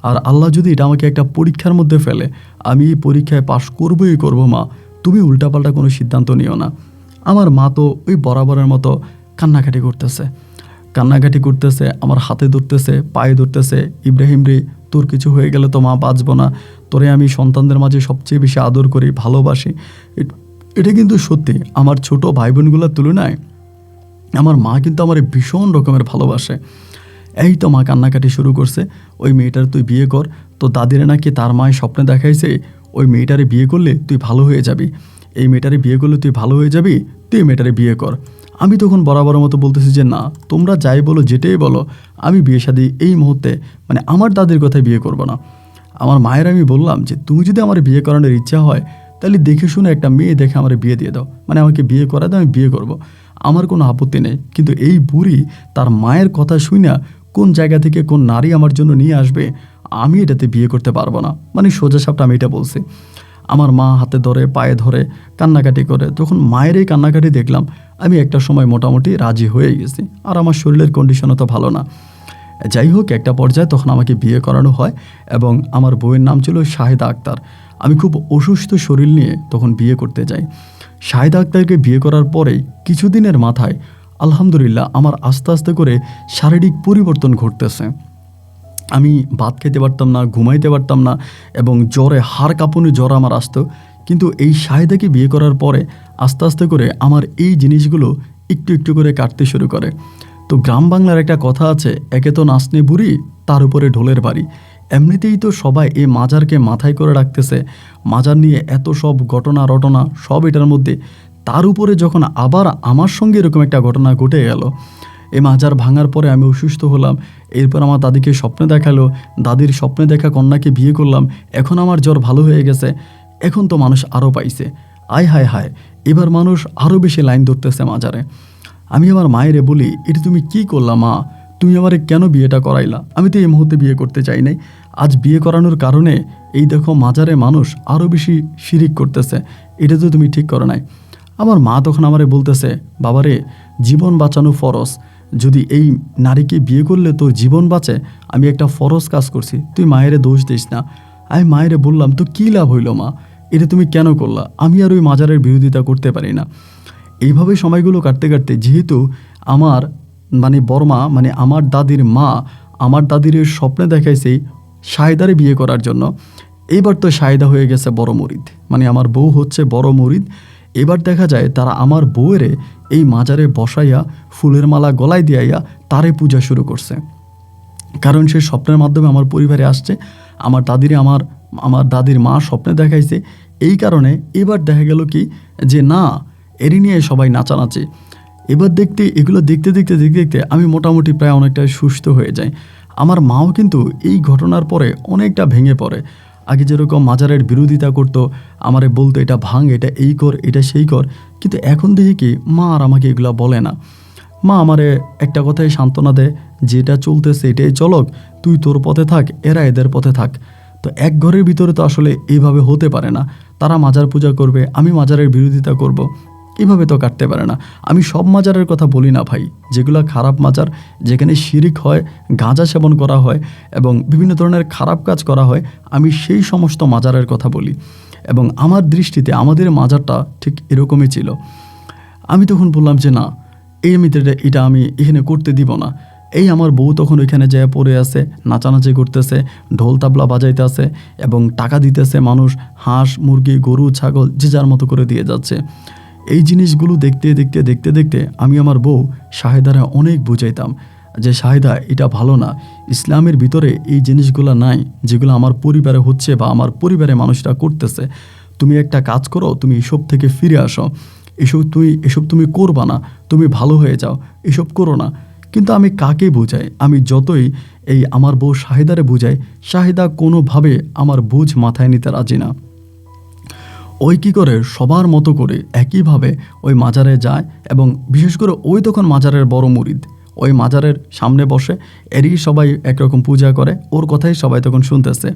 Speaker 1: আর আল্লাহ যদি এটা আমাকে একটা পরীক্ষার মধ্যে ফেলে, আমি এই পরীক্ষায় পাশ করবই করব মা, তুমি উল্টাপাল্টা কোনো সিদ্ধান্ত নিও না। আমার মা তো ওই বরাবরের মতো কান্নাকাটি করতেছে, আমার হাতে ধরতেছে, পায়ে ধরতেছে, ইব্রাহিম রে তোর কিছু হয়ে গেলে তো মা বাঁচব না, তোরে আমি সন্তানদের মাঝে সবচেয়ে বেশি আদর করি, ভালোবাসি। এটা কিন্তু সত্যি, আমার ছোট ভাই বোনগুলোর তুলনায় আমার মা কিন্তু আমার ভীষণ রকমের ভালোবাসে। এই তো মা কান্নাকাটি শুরু করছে, ওই মেয়েটার তুই বিয়ে কর, তো দাদিরে নাকি তার মায়ের স্বপ্নে দেখাইছে ওই মেয়েটারে বিয়ে করলে তুই ভালো হয়ে যাবি, এই মেয়েটারে বিয়ে করলে তুই ভালো হয়ে যাবি, তুই এই মেয়েটারে বিয়ে কর। আমি তখন বরাবর মতো বলতেছি যে না, তোমরা যাই বলো, যেটাই বলো, আমি বিয়ে শাদী এই মুহূর্তে আমার দাদির কথায় বিয়ে করব না। আমার মায়ের আমি বললাম যে তুমি যদি আমার বিয়ে করানোর ইচ্ছা হয় তাহলে দেখে শুনে একটা মেয়ে দেখে আমার বিয়ে দিয়ে দাও, আমাকে বিয়ে করা দাও, আমি বিয়ে করব, আমার কোনো আপত্তি নেই। কিন্তু এই বুড়ি তার মায়ের কথা শুনে কোন জায়গা থেকে কোন নারী আমার জন্য নিয়ে আসবে, আমি এটাতে বিয়ে করতে পারবো না। সোজা সাপটা আমি এটা বলছি। আমার মা হাতে ধরে পায়ে ধরে কান্নাকাটি করে। যখন মায়ের এই কান্নাকাটি দেখলাম, আমি একটা সময় মোটামুটি রাজি হয়ে গেছি। আর আমার শরীরের কন্ডিশনও তো ভালো না। যাই হোক, একটা পর্যায়ে তখন আমাকে বিয়ে করানো হয় এবং আমার বউয়ের নাম ছিল শাহেদা আক্তার। আমি খুব অসুস্থ শরীর নিয়ে তখন বিয়ে করতে যাই। শাহেদা আক্তারকে বিয়ে করার পরেই কিছুদিনের মাথায় আলহামদুলিল্লাহ আমার আস্তে আস্তে করে শারীরিক পরিবর্তন ঘটতেছে। আমি ভাত খেতে পারতাম না, ঘুমাইতে পারতাম না এবং জ্বরে হাড় কাঁপুনি জ্বর আমার আসতো। কিন্তু এই শাহেদাকে বিয়ে করার পরে আস্তে আস্তে করে আমার এই জিনিসগুলো একটু একটু করে কাটতে শুরু করে। তো গ্রাম বাংলার একটা কথা আছে, একে তো নাচনে বুড়ি, তার উপরে ঢোলের বাড়ি। এমনিতেই তো সবাই এই মাজারকে মাথায় করে রাখতেছে, মাজার নিয়ে এত সব ঘটনা রটনা সব এটার মধ্যে। তার উপরে যখন আবার আমার সঙ্গে এরকম একটা ঘটনা ঘটে গেল, এই মাজার ভাঙার পরে আমি অসুস্থ হলাম। এরপর আমার দাদিকে স্বপ্নে দেখালো, দাদির স্বপ্নে দেখা কন্যাকে বিয়ে করলাম, এখন আমার জ্বর ভালো হয়ে গেছে। এখন তো মানুষ আরও পাইছে, আয় হায় হায়, এবার মানুষ আরও বেশি লাইন ধরতেছে মাজারে। আমি আমার মায়েরে বলি, এটা তুমি কি করলা মা? তুমি আমারে কেন বিয়েটা করাইলা? আমি তো এই মুহূর্তে বিয়ে করতে চাই নাই। আজ বিয়ে করানোর কারণে এই দেখো মাজারে মানুষ আরও বেশি শিরিক করতেছে, এটা তো তুমি ঠিক করো নাই। আমার মা তখন আমারে বলতেছে, বাবারে, জীবন বাঁচানো ফরজ, যদি এই নারীকে বিয়ে করলে তোর জীবন বাঁচে, আমি একটা ফরজ কাজ করছি, তুই মায়েরে দোষ দিস না। আমি মায়েরে বললাম, তো কী লাভ হইল মা, এটা তুমি কেন করলা? আমি আর ওই মাজারের বিরোধিতা করতে পারি না। এইভাবে সময়গুলো কাটতে কাটতে যেহেতু আমার বর্মা আমার দাদির মা আমার দাদির স্বপ্নে দেখাইছে শাহেদারে বিয়ে করার জন্য, এবার তো শাহেদা হয়ে গেছে বড় মুরিদ, আমার বউ হচ্ছে বড় মুরিদ। এবার দেখা যায় তারা আমার বউয়েরে এই মাজারে বসাইয়া ফুলের মালা গলায় দিয়াইয়া তারে পূজা শুরু করছে। কারণ সে স্বপ্নের মাধ্যমে আমার পরিবারে আসছে, আমার দাদির মা স্বপ্নে দেখাইছে। এই কারণে এবার দেখা গেল কি যে না, এরই নিয়ে সবাই নাচানাচি। এবার এগুলো দেখতে দেখতে আমি মোটামুটি প্রায় অনেকটা সুস্থ হয়ে যাই। আমার মাও কিন্তু এই ঘটনার পরে অনেকটা ভেঙে পড়ে। আগে যেরকম মাজারের বিরোধিতা করতো, আমারে বলতো এটা ভাঙ, এটা এই কর, এটা সেই কর, কিন্তু এখন দেখি কি মা আর আমাকে এগুলো বলে না। মা আমারে একটা কথাই সান্ত্বনা দেয়, যেটা চলতেছে এটাই চলক, তুই তোর পথে থাক, এরা এদের পথে থাক। তো এক ঘরের ভিতরে তো আসলে এইভাবে হতে পারে না। তারা মাজার পূজা করবে, আমি মাজারের বিরোধিতা করব, এভাবে তো কাটতে পারে না। আমি সব মাজারের কথা বলি না ভাই, যেগুলো খারাপ মাজার, যেখানে শিরিক হয়, গাঁজা সেবন করা হয় এবং বিভিন্ন ধরনের খারাপ কাজ করা হয়, আমি সেই সমস্ত মাজারের কথা বলি। এবং আমার দৃষ্টিতে আমাদের মাজারটা ঠিক এরকমই ছিল। আমি তখন বললাম যে না, এটা আমি এখানে করতে দিব না। এই আমার বউ তখন ওইখানে যায় পড়ে আছে, নাচানাচি করতেছে, ঢোল তাবলা বাজাইতে আছে এবং টাকা দিতেছে মানুষ, হাঁস মুরগি গরু ছাগল যে যার মতো করে দিয়ে যাচ্ছে। এই জিনিসগুলো দেখতে আমি আমার বউ শাহেদারে অনেক বুঝাইতাম যে শাহেদা, এটা ভালো না, ইসলামের ভিতরে এই জিনিসগুলো নাই যেগুলো আমার পরিবারে হচ্ছে বা আমার পরিবারে মানুষরা করতেছে। তুমি একটা কাজ করো, তুমি এসব থেকে ফিরে আসো, এসব তুমি করবা না, তুমি ভালো হয়ে যাও, এসব করো না। কিন্তু আমি কাকে বুঝাই? আমি যতই এই আমার বউ শাহেদারে বুঝাই, শাহেদা কোনোভাবে আমার বুঝ মাথায় নিতে রাজি না। ওই কী করে সবার মতো করে একইভাবে ওই মাজারে যায় এবং বিশেষ করে ওই তখন মাজারের বড় মুরিদ, ওই মাজারের সামনে বসে, এরই সবাই একরকম পূজা করে, ওর কথাই সবাই তখন শুনতেছে।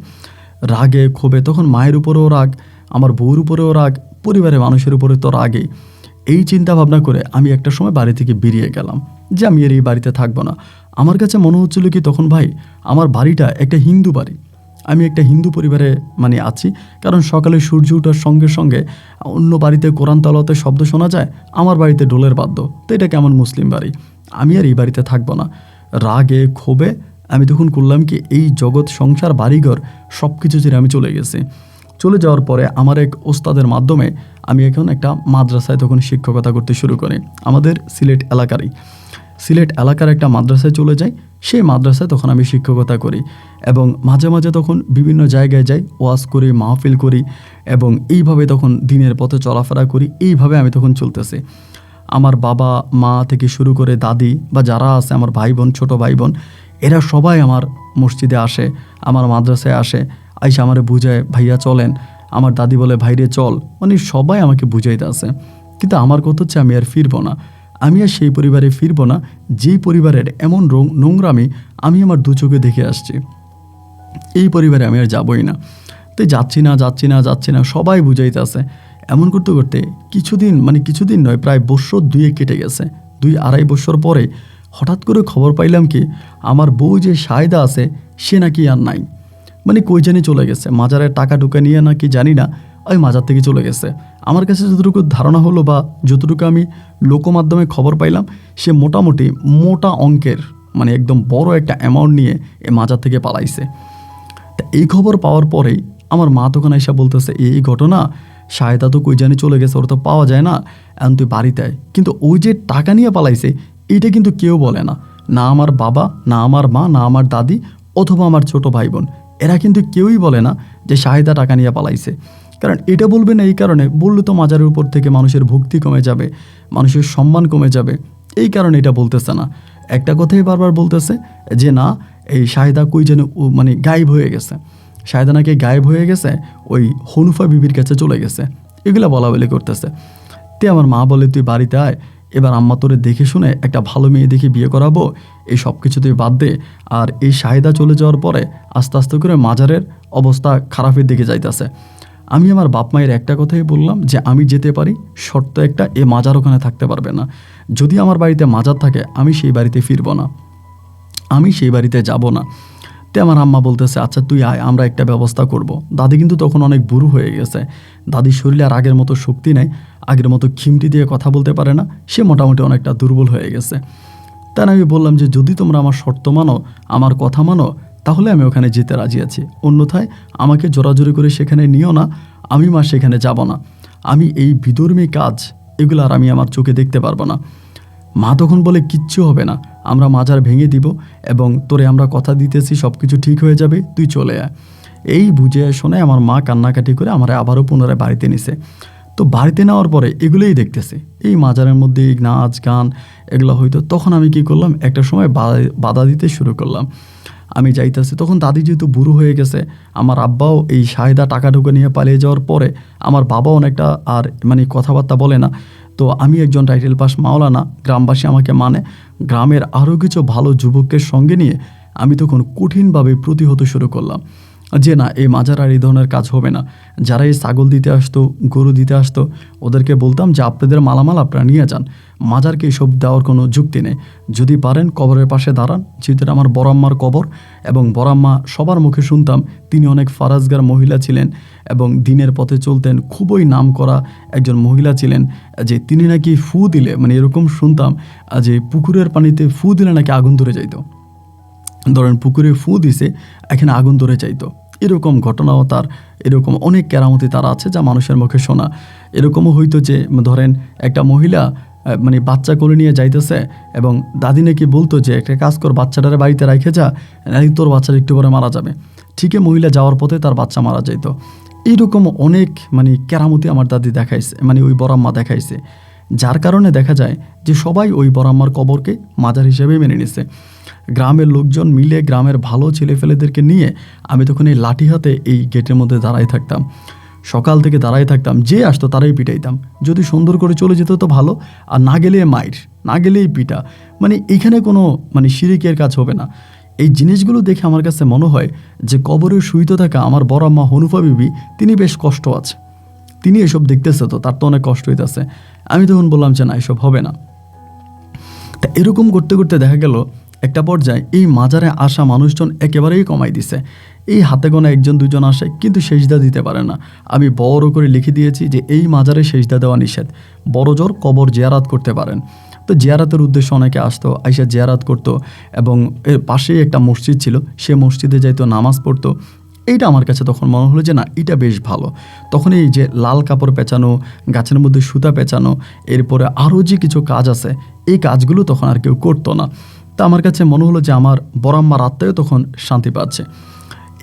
Speaker 1: রাগে ক্ষোভে তখন মায়ের উপরেও রাগ, আমার বউর উপরেও রাগ, পরিবারের মানুষের উপরে তো রাগেই। এই চিন্তা ভাবনা করে আমি একটা সময় বাড়ি থেকে বেরিয়ে গেলাম যে আমি আর এই বাড়িতে থাকবো না। আমার কাছে মনে হচ্ছিল কি তখন ভাই, আমার বাড়িটা একটা হিন্দু বাড়ি, আমি একটা হিন্দু পরিবারে আছি। কারণ সকালে সূর্য ওঠার সঙ্গে সঙ্গে অন্য বাড়িতে কোরআন তালাওয়াতে শব্দ শোনা যায়, আমার বাড়িতে ঢোলের বাদ্য, তো এটা কেমন মুসলিম বাড়ি, আমি আর এই বাড়িতে থাকবো না। রাগে ক্ষোভে আমি তখন করলাম কি, এই জগৎ সংসার বাড়িঘর সব কিছু ছেড়ে আমি চলে গেছি। চলে যাওয়ার পরে আমার এক ওস্তাদের মাধ্যমে আমি এখন একটা মাদ্রাসায় তখন শিক্ষকতা করতে শুরু করি, আমাদের সিলেট এলাকার একটা মাদ্রাসায় চলে যাই। সেই মাদ্রাসায় তখন আমি শিক্ষকতা করি এবং মাঝে মাঝে তখন বিভিন্ন জায়গায় যাই, ওয়াজ করি, মাহফিল করি এবং এইভাবে তখন দিনের পথে চলাফেরা করি। এইভাবে আমি তখন চলতেছি। আমার বাবা মা থেকে শুরু করে দাদি বা যারা আছে আমার ভাই বোন, ছোটো ভাই বোন, এরা সবাই আমার মসজিদে আসে, আমার মাদ্রাসায় আসে, আইসা আমারে বুঝায়, ভাইয়া চলেন। আমার দাদি বলে, ভাইরে চল, সবাই আমাকে বুঝাইতে আছে। কিন্তু আমার কথা হচ্ছে আমি আর ফিরবো না, আমি আর সেই পরিবারে ফিরবো না যেই পরিবারের এমন নোংরামি আমি আমার দু চোখে দেখে আসছি। এই পরিবারে আমি আর যাবই না। তো যাচ্ছি না সবাই বুঝাইতেছে। এমন করতে করতে কিছুদিন নয়, প্রায় বৎসর 2 কেটে গেছে। 2-2.5 বৎসর পরে হঠাৎ করে খবর পাইলাম কি আমার বউ যে সায়দা আছে সে নাকি আর নাই, কই জানি চলে গেছে। মাজারের টাকা টুকা নিয়ে নাকি জানি না ওই মাজার থেকে চলে গেছে। আমার কাছে যতটুকু ধারণা হলো বা যতটুকু আমি লোকমাধ্যমে খবর পাইলাম, সে মোটামুটি মোটা অঙ্কের একদম বড় একটা অ্যামাউন্ট নিয়ে এ মাজার থেকে পালাইছে। তা এই খবর পাওয়ার পরেই আমার মা তখন এসে বলতেছে, এই ঘটনা, সায়দা তো কই জানি চলে গেছে, ওরা তো পাওয়া যায় না, এখন তুই বাড়িতে আয়। কিন্তু ওই যে টাকা নিয়ে পালাইছে এইটা কিন্তু কেউ বলে না, না আমার বাবা, না আমার মা, না আমার দাদি অথবা আমার ছোট ভাই বোন, এরা কিন্তু কেউই বলে না যে সায়দা টাকা নিয়ে পালাইছে। কারণ এটা বলবে না, এই কারণে বললে তো মাজারের উপর থেকে মানুষের ভক্তি কমে যাবে, মানুষের সম্মান কমে যাবে, এই কারণে এটা বলতেছে না। একটা কথাই বারবার বলতেছে যে না, এই সায়দা কই যেন গায়েব হয়ে গেছে, সায়দা নাকি গায়েব হয়ে গেছে, ওই হনুফা বিবির কাছে চলে গেছে, এগুলা বলা বলি করতেছে। তে আমার মা বলে, তুই বাড়িতে আয়, এবার আম্মা তোরে দেখে শুনে একটা ভালো মেয়ে দেখে বিয়ে করাবো, এই সব কিছু তুই বাদ দে। আর এই সায়দা চলে যাওয়ার পরে আস্তে আস্তে করে মাজারের অবস্থা খারাপের দিকে যাইতেছে। আমি আমার বাপ মায়ের একটা কথাই বললাম যে আমি যেতে পারি, শর্ত একটা, এ মাজার ওখানে থাকতে পারবে না। যদি আমার বাড়িতে মাজার থাকে আমি সেই বাড়িতে ফিরবো না, আমি সেই বাড়িতে যাব না। তে আমার আম্মা বলতেছে, আচ্ছা তুই আয়, আমরা একটা ব্যবস্থা করব। দাদি কিন্তু তখন অনেক বুড়ো হয়ে গেছে, দাদির শরীরে আর আগের মতো শক্তি নেই, আগের মতো খিমটি দিয়ে কথা বলতে পারে না, সে মোটামুটি অনেকটা দুর্বল হয়ে গেছে। তাই আমি বললাম যে যদি তোমরা আমার শর্ত মানো, আমার কথা মানো, তাহলে আমি ওখানে যেতে রাজি আছি, অন্যথায় আমাকে জোরাজোরি করে সেখানে নিও না, আমি মা সেখানে যাব না। আমি এই বিধর্মী কাজ এগুলো আর আমি আমার চোখে দেখতে পারবো না। মা তখন বলে, কিচ্ছু হবে না, আমরা মাজার ভেঙে দিব এবং তোরে আমরা কথা দিতেছি সব কিছু ঠিক হয়ে যাবে, তুই চলে আয়। এই বুঝে শোনে আমার মা কান্নাকাটি করে আমার আবারও পুনরায় বাড়িতে নিছে। তো বাড়িতে নেওয়ার পরে এগুলোই দেখতেছে, এই মাজারের মধ্যে এই নাচ গান এগুলো হইতো। তখন আমি কি করলাম, একটা সময় বাধা দিতে শুরু করলাম। আমি যাইতেছি, তখন দাদি যেহেতু বুড়ো হয়ে গেছে, আমার আব্বাও এই সায়দা টাকা ঢুকে নিয়ে পালিয়ে যাওয়ার পরে আমার বাবা অনেকটা আর কথাবার্তা বলে না। তো আমি একজন টাইটেল পাস মাওলানা, গ্রামবাসী আমাকে মানে, গ্রামের আরও কিছু ভালো যুবকের সঙ্গে নিয়ে আমি তখন কঠিনভাবে প্রতিহত শুরু করলাম যে না, এই মাজার আর এই ধরনের কাজ হবে না। যারা এই ছাগল দিতে আসতো, গরু দিতে আসতো, ওদেরকে বলতাম যে আপনাদের মালামাল আপনারা নিয়ে যান, মাজারকে এসব দেওয়ার কোনো যুক্তি নেই। যদি পারেন কবরের পাশে দাঁড়ান, যেহেতু আমার বড়াম্মার কবর, এবং বড়াম্মা সবার মুখে শুনতাম তিনি অনেক ফারাজগার মহিলা ছিলেন এবং দিনের পথে চলতেন, খুবই নাম করা একজন মহিলা ছিলেন, যে তিনি নাকি ফু দিলে এরকম শুনতাম যে পুকুরের পানিতে ফু দিলে নাকি আগুন ধরে যাইতো। ধরেন পুকুরে ফু দিছে, এখানে আগুন ধরে যাইতো, এরকম ঘটনাও তার, এরকম অনেক কেরামতি তার আছে যা মানুষের মুখে শোনা। এরকমও হইতো যে ধরেন একটা মহিলা বাচ্চা কোলে নিয়ে যাইতেছে এবং দাদি নাকি বলতো যে একটা কাজ কর, বাচ্চাটারে বাড়িতে রাখে যা, নাকি তোর বাচ্চাটা একটু পরে মারা যাবে। ঠিকই মহিলা যাওয়ার পথে তার বাচ্চা মারা যাইত। এইরকম অনেক কেরামতি আমার দাদি দেখাইছে, ওই বড়াম্মা দেখাইছে, যার কারণে দেখা যায় যে সবাই ওই বড়াম্মার কবরকে মাজার হিসেবে মেনে নিছে। গ্রামের লোকজন মিলে, গ্রামের ভালো ছেলেফেলেদেরকে নিয়ে আমি তখন এই লাঠি হাতে এই গেটের মধ্যে দাঁড়াই থাকতাম, সকাল থেকে দাঁড়াই থাকতাম, যে আসতো তারাই পিটাইতাম। যদি সুন্দর করে চলে যেত তো ভালো, আর না গেলে মাইর, না গেলেই পিটা। এইখানে কোনো শিরিকের কাজ হবে না। এই জিনিসগুলো দেখে আমার কাছে মনে হয় যে কবরে শুইতে থাকা আমার বড় আম্মা হনুফা বিবি, তিনি বেশ কষ্ট আছে, তিনি এসব দেখতেছে, তো তার তো অনেক কষ্ট হইতেছে। আমি তখন বললাম যে না, এসব হবে না। তা এরকম করতে করতে দেখা গেল একটা পর্যায়ে এই মাজারে আসা মানুষজন একেবারেই কমাই দিছে। এই হাতে গোনা 1-2 জন আসে, কিন্তু সেজদা দিতে পারে না। আমি বড় করে লিখে দিয়েছি যে এই মাজারে সেজদা দেওয়া নিষেধ, বড় জোর কবর জিয়ারাত করতে পারেন। তো জিয়ারাতের উদ্দেশ্যে অনেকে আসতো, আইসা জিয়ারাত করতো, এবং এর পাশেই একটা মসজিদ ছিল, সে মসজিদে যাইতো, নামাজ পড়তো। এইটা আমার কাছে তখন মনে হলো যে না, এটা বেশ ভালো। তখন এই যে লাল কাপড় পেঁচানো, গাছের মধ্যে সুতা পেঁচানো, এরপরে আরও যে কিছু কাজ আছে, এই কাজগুলো তখন আর কেউ করতো না। তা আমার কাছে মনে হলো যে আমার বড়াম্মার আত্মাও তখন শান্তি পাচ্ছে।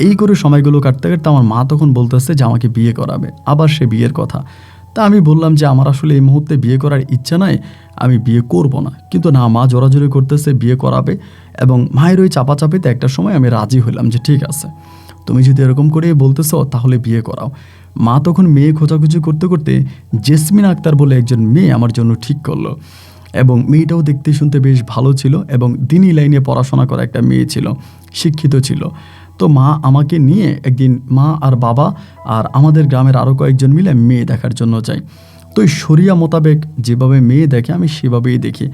Speaker 1: এই করে সময়গুলো কাটতে কাটতে আমার মা তখন বলতেছে যে আমাকে বিয়ে করাবে, আবার সে বিয়ের কথা। তা আমি বললাম যে আমার আসলে এই মুহূর্তে বিয়ে করার ইচ্ছা নাই, আমি বিয়ে করব না। কিন্তু না, মা জোরাজোরি করতেছে বিয়ে করাবে, এবং মায়ের ওই চাপাচাপিতে একটা সময় আমি রাজি হইলাম যে ঠিক আছে, তুমি যদি এরকম করে বলতেছো তাহলে বিয়ে করাও। মা তখন মেয়ে খোঁজাখুঁজি করতে করতে জেসমিন আক্তার বলে একজন মেয়ে আমার জন্য ঠিক করলো, এবং মেয়েটাও দেখতে শুনতে বেশ ভালো ছিল এবং দিনই লাইনে পড়াশোনা করা একটা মেয়ে ছিল, শিক্ষিত ছিল। তো মা আমাকে নিয়ে একদিন মা আর বাবা আর আমাদের গ্রামের আরও কয়েকজন মিলে মেয়ে দেখার জন্য যাই। তো এই শরিয়া মোতাবেক যেভাবে মেয়ে দেখে আমি সেভাবেই দেখি,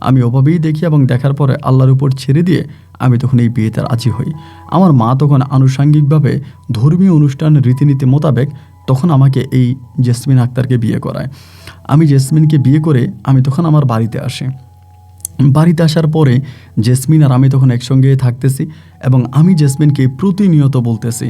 Speaker 1: আমি ওভাবেই দেখি এবং দেখার পরে আল্লাহর উপর ছেড়ে দিয়ে আমি তখন এই বিয়েতে রাজি হই। আমার মা তখন আনুষাঙ্গিকভাবে ধর্মীয় অনুষ্ঠান রীতিনীতি মোতাবেক তখন আমাকে এই জেসমিন আক্তারকে বিয়ে করায়। আমি জেসমিনকে বিয়ে করে আমি তখন আমার বাড়িতে আসি। বাড়িতে আসার পরে জেসমিন আর আমি তখন একসঙ্গে থাকতেছি এবং আমি জেসমিনকে প্রতিনিয়ত বলতেছি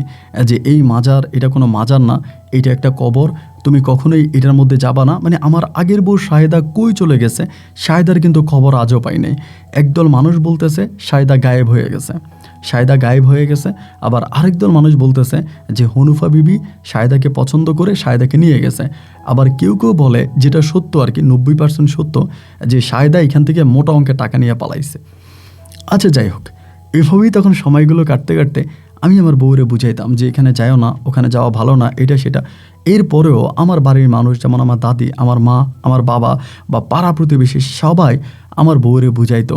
Speaker 1: যে এই মাজার এটা কোনো মাজার না, এটা একটা কবর, তুমি কখনোই এটার মধ্যে যাবা না। মানে আমার আগের বউ শাহেদা কই চলে গেছে, শাহেদার কিন্তু খবর আজও পাই নাই। একদল মানুষ বলতেছে শাহেদা গায়েব হয়ে গেছে, শাহেদা গায়েব হয়ে গেছে। আবার আরেক দল মানুষ বলতেছে যে হনুফা বিবি শাহেদাকে পছন্দ করে শাহেদাকে নিয়ে গেছে। আবার কেউ কেউ বলে, যেটা সত্য আর কি 90% সত্য, যে শাহেদা এখান থেকে মোটা অঙ্কের টাকা নিয়ে পালাইছে। আচ্ছা যাই হোক, এভাবেই তখন সময়গুলো কাটতে কাটতে আমি আমার বউরে বুঝাইতাম যে এখানে যাইও না, ওখানে যাওয়া ভালো না, এটা সেটা। এরপরেও আমার বাড়ির মানুষ, যেমন আমার দাদি, আমার মা, আমার বাবা বা পাড়া প্রতিবেশী সবাই আমার বউরে বুঝাইতো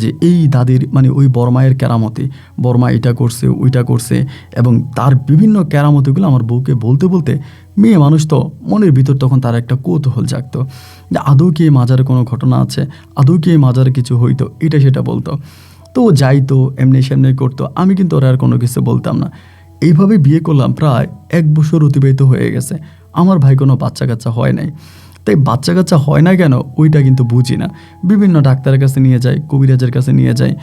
Speaker 1: যে এই দাদির মানে ওই বড়মায়ের কেরামতি, বড়মা এটা করছে ওইটা করছে, এবং তার বিভিন্ন কেরামতিগুলো আমার বউকে বলতে বলতে মেয়ে মানুষ তো মনের ভিতর তখন তার একটা কৌতূহল জাগতো যে আদৌ কি এই মাজারে কোনো ঘটনা আছে, আদৌ কি এই মাজারে কিছু হইতো, এটা সেটা বলতো। তো ও যাইতো, এমনি সেমনি করতো, আমি কিন্তু ওরা আর কোনো কিছু বলতাম না। এইভাবে বিয়ে করলাম, প্রায় 1 বছর অতিবাহিত হয়ে গেছে। আমার ভাই কোনো বাচ্চা কাচ্চা হয় নাই। তাই বাচ্চা কাচ্চা হয় না কেন ওইটা কিন্তু বুঝি না। বিভিন্ন ডাক্তারের কাছে নিয়ে যাই, কবিরাজের কাছে নিয়ে যাই,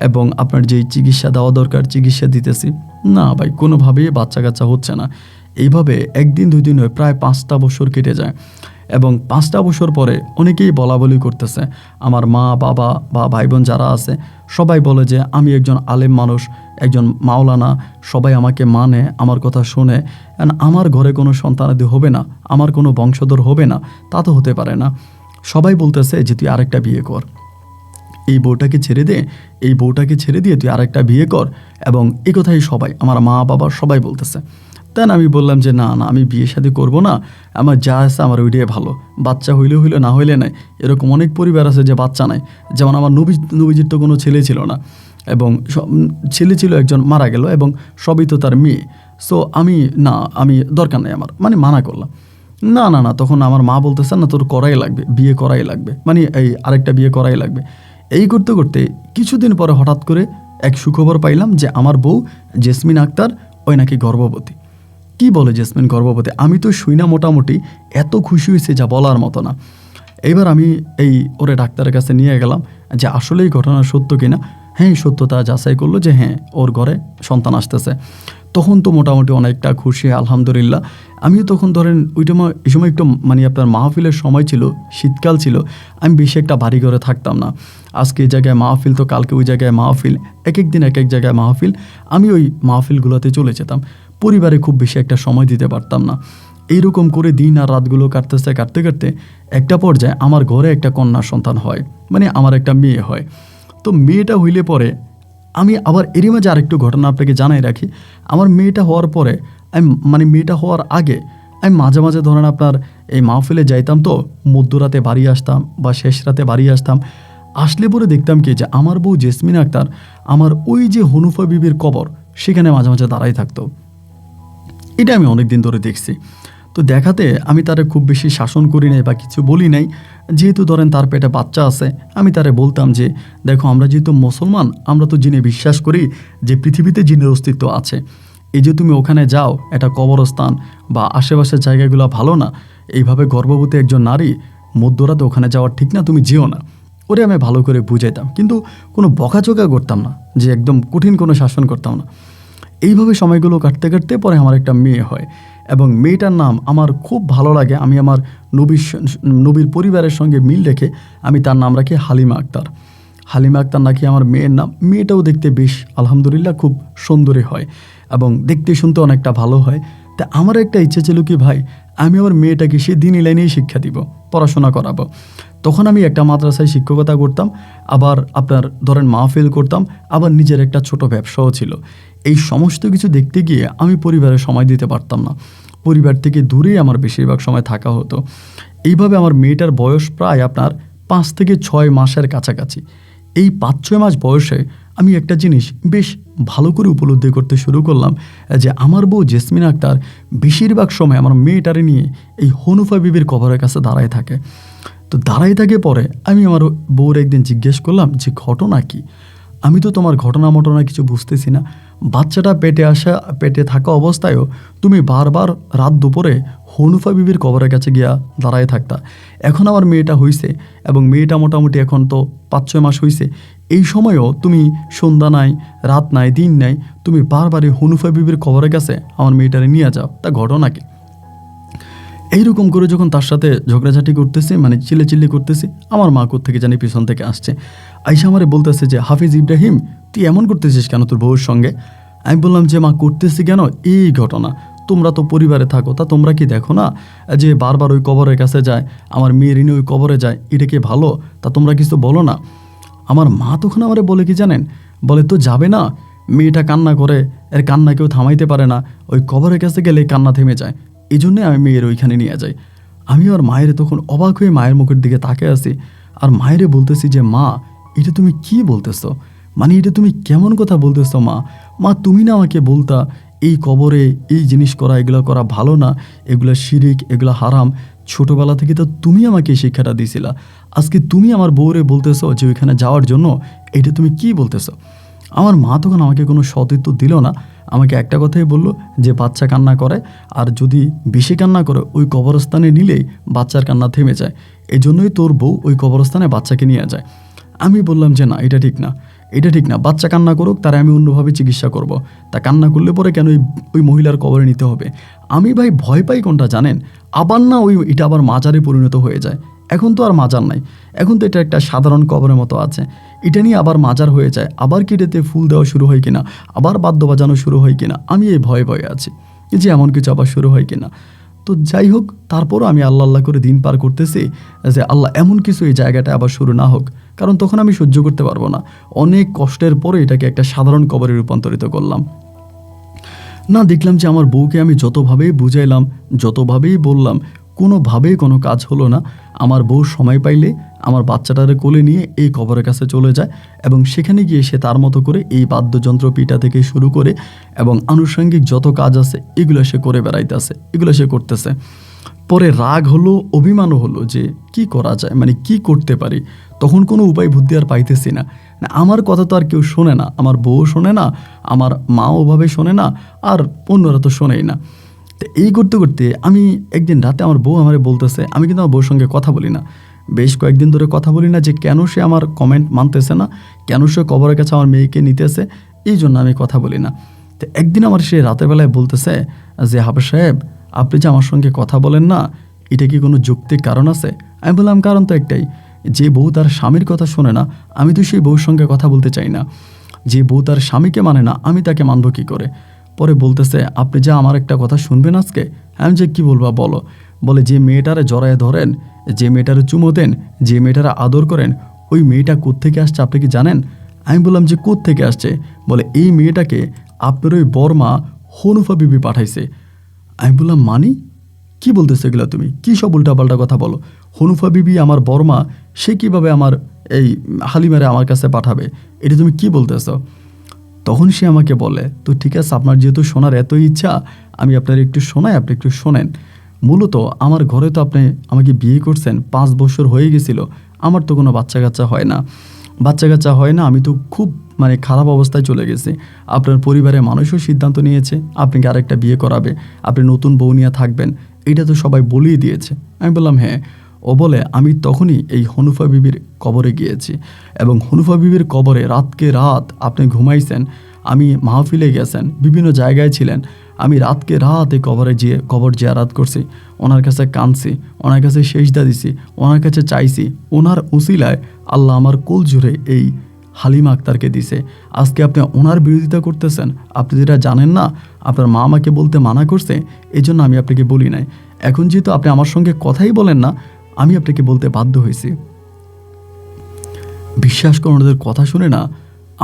Speaker 1: এবং আপনার যেই চিকিৎসা দেওয়া দরকার চিকিৎসা দিতেছি, না ভাই কোনোভাবেই বাচ্চা কাচ্চা হচ্ছে না। এইভাবে 1 দিন 2 দিন হয়ে প্রায় 5টা বছর কেটে যায়। এবং 5টা বছর পরে অনেকেই বলা বলি করতেছে, আমার মা বাবা বা ভাই বোন যারা আছে সবাই বলে যে আমি একজন আলেম মানুষ, একজন মাওলানা, সবাই আমাকে মানে, আমার কথা শোনে, অ্যান্ড আমার ঘরে কোনো সন্তানাদি হবে না, আমার কোনো বংশধর হবে না, তা তো হতে পারে না। সবাই বলতেছে যে তুই আরেকটা বিয়ে কর, এই বউটাকে ছেড়ে দে, এই বউটাকে ছেড়ে দিয়ে তুই আরেকটা বিয়ে কর। এবং এই কথাই সবাই, আমার মা বাবা সবাই বলতেছে। তাই আমি বললাম যে না না, আমি বিয়ে শাদী করবো না, আমার যা আছে আমার ওইটাই ভালো, বাচ্চা হইলে হইলে না হইলে নাই। এরকম অনেক পরিবার আছে যে বাচ্চা নাই, যেমন আমার নবীজির তো কোনো ছেলে ছিল না, এবং ছেলে ছিল একজন মারা গেল, এবং সবই তো তার মেয়ে। সো আমি দরকার নেই আমার, মানে মানা করলাম। না না না, তখন আমার মা বলতেছে না তোর করাই লাগবে, বিয়ে করাই লাগবে, মানে এই আরেকটা বিয়ে করাই লাগবে। এই করতে করতে কিছুদিন পরে হঠাৎ করে এক সুখবর পাইলাম যে আমার বউ জেসমিন আক্তার ওই নাকি গর্ভবতী। কি বলে জেসমিন গর্ভবতী? আমি তো শুই না, মোটামুটি এত খুশি হয়েছে যা বলার মতো না। এইবার আমি ওরে ডাক্তারের কাছে নিয়ে গেলাম যে আসলেই ঘটনা সত্য কিনা। হ্যাঁ সত্যতা যাচাই করলো যে হ্যাঁ ওর ঘরে সন্তান আসতেছে। তখন তো মোটামুটি অনেকটা খুশি, আলহামদুলিল্লাহ। আমিও তখন ধরেন এই সময় একটু মানে আপনার মাহফিলের সময় ছিল, শীতকাল ছিল, আমি বেশি একটা বাড়ি ঘরে থাকতাম না। আজকে এই জায়গায় মাহফিল তো কালকে ওই জায়গায় মাহফিল, এক দিন এক জায়গায় মাহফিল, আমি ওই মাহফিলগুলোতে চলে যেতাম। পরিবারে খুব বেশি একটা সময় দিতে পারতাম না। এইরকম করে দিন আর রাতগুলো কাটতে কাটতে একটা পর্যায়ে আমার ঘরে একটা কন্যা সন্তান হয়, মানে আমার একটা মেয়ে হয়। তো মেয়েটা হইলে পরে আমি আবার এরই মাঝে আরেকটু ঘটনা আপনাকে জানাই রাখি। আমার মেয়েটা হওয়ার পরে মানে মেয়েটা হওয়ার আগে আমি মাঝে মাঝে ধরেন আপনার এই মাহফিলে যাইতাম, তো মধ্যরাতে বাড়ি আসতাম বা শেষ রাতে বাড়ি আসতাম। আসলে পরে দেখতাম কি যে আমার বউ জেসমিন আক্তার আমার ওই যে হনুফা বিবির কবর সেখানে মাঝে মাঝে দাঁড়াই থাকতো। এটা আমি অনেক দিন ধরে দেখছি। তো দেখাতে আমি তারে খুব বেশি শাসন করি নাই বা কিছু বলি নাই। যেহেতু ধরেন তার পেটে বাচ্চা আছে, আমি তারে বলতাম যে দেখো আমরা যেহেতু মুসলমান, আমরা তো জিনে বিশ্বাস করি যে পৃথিবীতে জিনের অস্তিত্ব আছে। এই যে তুমি ওখানে যাও, এটা কবরস্থান বা আশেপাশের জায়গাগুলো ভালো না, এইভাবে গর্ভবতী একজন নারী মধ্যরাতে ওখানে যাওয়ার ঠিক না, তুমি যেও না। ওরে আমি ভালো করে বুঝাইতাম, কিন্তু কোনো বকাচোকা করতাম না, যে একদম কঠিন কোনো শাসন করতাম না। এইভাবে সময়গুলো কাটতে কাটতে পরে আমার একটা মেয়ে হয়, এবং মেয়েটার নাম আমার খুব ভালো লাগে। আমি আমার নবীর পরিবারের সঙ্গে মিল রেখে আমি তার নাম রাখি হালিমা আক্তার। হালিমা আক্তার নাকি আমার মেয়ের নাম। মেয়েটাও দেখতে বেশ আলহামদুলিল্লাহ খুব সুন্দরী হয়, এবং দেখতে শুনতে অনেকটা ভালো হয়। তা আমার একটা ইচ্ছে ছিল কি ভাই, আমি আমার মেয়েটাকে সে দিনই লাইনেই শিক্ষা দিব, পড়াশোনা করাবো। তখন আমি একটা মাদ্রাসায় শিক্ষকতা করতাম, আবার আপনার ধরেন মাহফিল করতাম, আবার নিজের একটা ছোট ব্যবসাও ছিল। এই সমস্ত কিছু দেখতে গিয়ে আমি পরিবারে সময় দিতে পারতাম না, পরিবার থেকে দূরেই আমার বেশিরভাগ সময় থাকা হতো। এইভাবে আমার মেয়েটার বয়স প্রায় আপনার 5 থেকে 6 মাসের কাছাকাছি। এই 5-6 মাস বয়সে আমি একটা জিনিস বেশ ভালো করে উপলব্ধি করতে শুরু করলাম যে আমার বউ জেসমিন আক্তার বেশিরভাগ সময় আমার মেয়েটারে নিয়ে এই হনুফা বিবির কবরের কাছে দাঁড়ায় থাকে। তো দাঁড়াই থাকে পরে আমি আমার বউর একদিন জিজ্ঞেস করলাম যে ঘটনা কি, আমি তো তোমার ঘটনা মটনা কিছু বুঝতেছি না, বাচ্চাটা পেটে থাকা অবস্থায়ও তুমি বারবার রাত দুপুরে হনুফা বিবির কবরের কাছে গিয়া দাঁড়ায় থাকতা। এখন আমার মেয়েটা হইছে এবং মেয়েটা মোটামুটি এখন তো 5-6 মাস হইছে, এই সময়ও তুমি সন্ধ্যা নাই, রাত নাই, দিন নাই, তুমি বারবারই হনুফা বিবির কবরের কাছে আমার মেয়েটারে নিয়ে যাও, তা ঘটনা কি? এইরকম করে যখন তার সাথে ঝগড়াঝাটি করতেছি, মানে চিল্লি করতেছি, আমার মা কোত্থেকে জানি পিছন থেকে আসছে, আইসা আমারে বলতেছে যে হাফিজ ইব্রাহিম তুই এমন করতেছিস কেন তোর বউর সঙ্গে? আমি বললাম যে মা করতেছি কেন, এই ঘটনা, তোমরা তো পরিবারে থাকো, তা তোমরা কি দেখো না যে বারবার ওই কবরের কাছে যায়, আমার মেয়ের ইনি ওই কবরে যায়, এটা কি ভালো? তা তোমরা কিছু বলো না? আমার মা তখন আমারে বলে কি জানেন, বলে তো যাবে না, মেয়েটা কান্না করে, এর কান্না কেউ থামাইতে পারে না, ওই কবরের কাছে গেলে কান্না থেমে যায়, এই জন্যে আমি মেয়ের ওইখানে নিয়ে যাই। আমি আর মায়ের তখন অবাক হয়ে মায়ের মুখের দিকে তাকে আছি, আর মায়েরে বলতেছি যে মা এটা তুমি কি বলতেছো, মানে এটা তুমি কেমন কথা বলতেছো মা? মা তুমি না আমাকে বলতা এই কবরে এই জিনিস করা, এগুলো করা ভালো না, এগুলো শিরিক, এগুলো হারাম, ছোটোবেলা থেকে তো তুমি আমাকে এই শিক্ষাটা দিছিলা, আজকে তুমি আমার বউরে বলতেছো যে ওইখানে যাওয়ার জন্য, এটা তুমি কি বলতেছো? আমার মা তখন আমাকে কোনো সতীত্ব দিল না, আমাকে একটা কথাই বললো যে বাচ্চা কান্না করে, আর যদি বেশি কান্না করে ওই কবরস্থানে নিলেই বাচ্চার কান্না থেমে যায়, এই জন্যই তোর বউ ওই কবরস্থানে বাচ্চাকে নিয়ে যায়। আমি বললাম যে না, এটা ঠিক না, এটা ঠিক না, বাচ্চা কান্না করুক, তারা আমি অন্যভাবে চিকিৎসা করব, তা কান্না করলে পরে কেন ওই মহিলার কবরে নিতে হবে? আমি ভাই ভয় পাই কোনটা জানেন, আবার না এটা আবার মাজারে পরিণত হয়ে যায়। এখন তো আর মাজার নাই, এখন তো এটা একটা সাধারণ কবরের মতো আছে, এটা নিয়ে আবার মাজার হয়ে যায়, আবার কেটেতে ফুল দেওয়া শুরু হয় কিনা, আবার বাদ্য বাজানো শুরু হয় কিনা, আমি এই ভয়ে আছি যে এমন কিছু আবার শুরু হয় কিনা। তো যাই হোক, তারপরও আমি আল্লাহ করে দিন পার করতেছি যে আল্লাহ এমন কিছু এই জায়গাটা আবার শুরু না হোক, কারণ তখন আমি সহ্য করতে পারবো না। অনেক কষ্টের পরে এটাকে একটা সাধারণ কবরে রূপান্তরিত করলাম। না, দেখলাম যে আমার বউকে আমি যতভাবেই বুঝাইলাম, যতভাবেই বললাম, কোনোভাবেই কোনো কাজ হলো না। আমার বউ সময় পাইলে আমার বাচ্চাটারে কোলে নিয়ে এই কবরের কাছে চলে যায় এবং সেখানে গিয়ে সে তার মতো করে এই বাদ্যযন্ত্র পিটা থেকে শুরু করে এবং আনুষঙ্গিক যত কাজ আছে এগুলো সে করে বেড়াইতেছে, এগুলো সে করতেছে। পরে রাগ হলো, অভিমানও হলো যে কি করা যায়, মানে কি করতে পারি। তখন কোনো উপায় বুদ্ধি আর পাইতেছি না। আমার কথা তো আর কেউ শোনে না, আমার বউ শোনে না, আমার মা ওভাবে শোনে না, আর অন্যরা তো শোনেই না। তো এই করতে করতে আমি একদিন রাতে আমার বউ আমারে বলতেছে, আমি কিন্তু আমার বউর সঙ্গে কথা বলি না, বেশ কয়েকদিন ধরে কথা বলি না, যে কেন সে আমার কমেন্ট মানতেছে না, কেন সে কবরের কাছে আমার মেয়েকে নিতেছে, এই জন্য আমি কথা বলি না। তো একদিন আমার সে রাতের বেলায় বলতেছে যে হাফেজ সাহেব, আপনি যে আমার সঙ্গে কথা বলেন না, এটা কি কোনো যৌক্তিক কারণ আছে? আমি বললাম কারণ তো একটাই, যে বউ তার স্বামীর কথা শোনে না, আমি তো সেই বউর সঙ্গে কথা বলতে চাই না। যে বউ তার স্বামীকে মানে না, আমি তাকে মানব কী করে? পরে বলতেছে আপনি যা আমার একটা কথা শুনবেন আজকে? আমি যে কী বলবা বলো। বলে যে মেয়েটারে জড়ায় ধরেন, যে মেয়েটারে চুমো দেন, যে মেয়েটারে আদর করেন, ওই মেয়েটা কোত্থেকে আসছে আপনি কি জানেন? আমি বললাম যে কোত্থেকে আসছে? বলে এই মেয়েটাকে আপনার ওই বর্মা হনুফা বিবি পাঠাইছে। আমি বললাম মানি, কি বলতেছে এগুলো তুমি? কী সব উল্টাপাল্টা কথা বলো? হনুফা বিবি আমার বর্মা, সে কীভাবে আমার এই হালিমারে আমার কাছে পাঠাবে? এটা তুমি কি বলতেছ? তখন সে আমাকে বলে, তো ঠিক আছে, আপনার যেহেতু শোনার এত ইচ্ছা, আমি আপনার একটু শোনাই, আপনি একটু শোনেন। মূলত আমার ঘরে তো আপনি আমাকে বিয়ে করছেন, 5 বছর হয়ে গেছিল, আমার তো কোনো বাচ্চা কাচ্চা হয় না, আমি তো খুব মানে খারাপ অবস্থায় চলে গেছি। আপনার পরিবারের মানুষও সিদ্ধান্ত নিয়েছে আপনাকে আরেকটা বিয়ে করাবে, আপনি নতুন বউ নিয়ে থাকবেন, এটা তো সবাই বলেই দিয়েছে। আমি বললাম হ্যাঁ। ও বলে আমি তখনই এই হনুফা বিবির কবরে গিয়েছি এবং হনুফা বিবির কবরে রাতকে রাত আপনি ঘুমাইছেন, আমি মাহফিলে গেছেন, বিভিন্ন জায়গায় ছিলেন, আমি রাতকে রাত এই কবর জিয়ারাত করছি, ওনার কাছে কাঁদছি, ওনার কাছে সেজদা দিছি, ওনার কাছে চাইছি, ওনার উসিলায় আল্লাহ আমার কোল জুড়ে এই হালিমা আক্তারকে দিছে। আজকে আপনি ওনার বিরোধিতা করতেছেন, আপনি যেটা জানেন না, আপনার মা আমাকে বলতে মানা করছে, এই জন্য আমি আপনাকে বলি নাই। এখন যেহেতু আপনি আমার সঙ্গে কথাই বলেন না, আমি আপনাকে বলতে বাধ্য হয়েছি। বিশ্বাস করুন, ওদের কথা শুনে না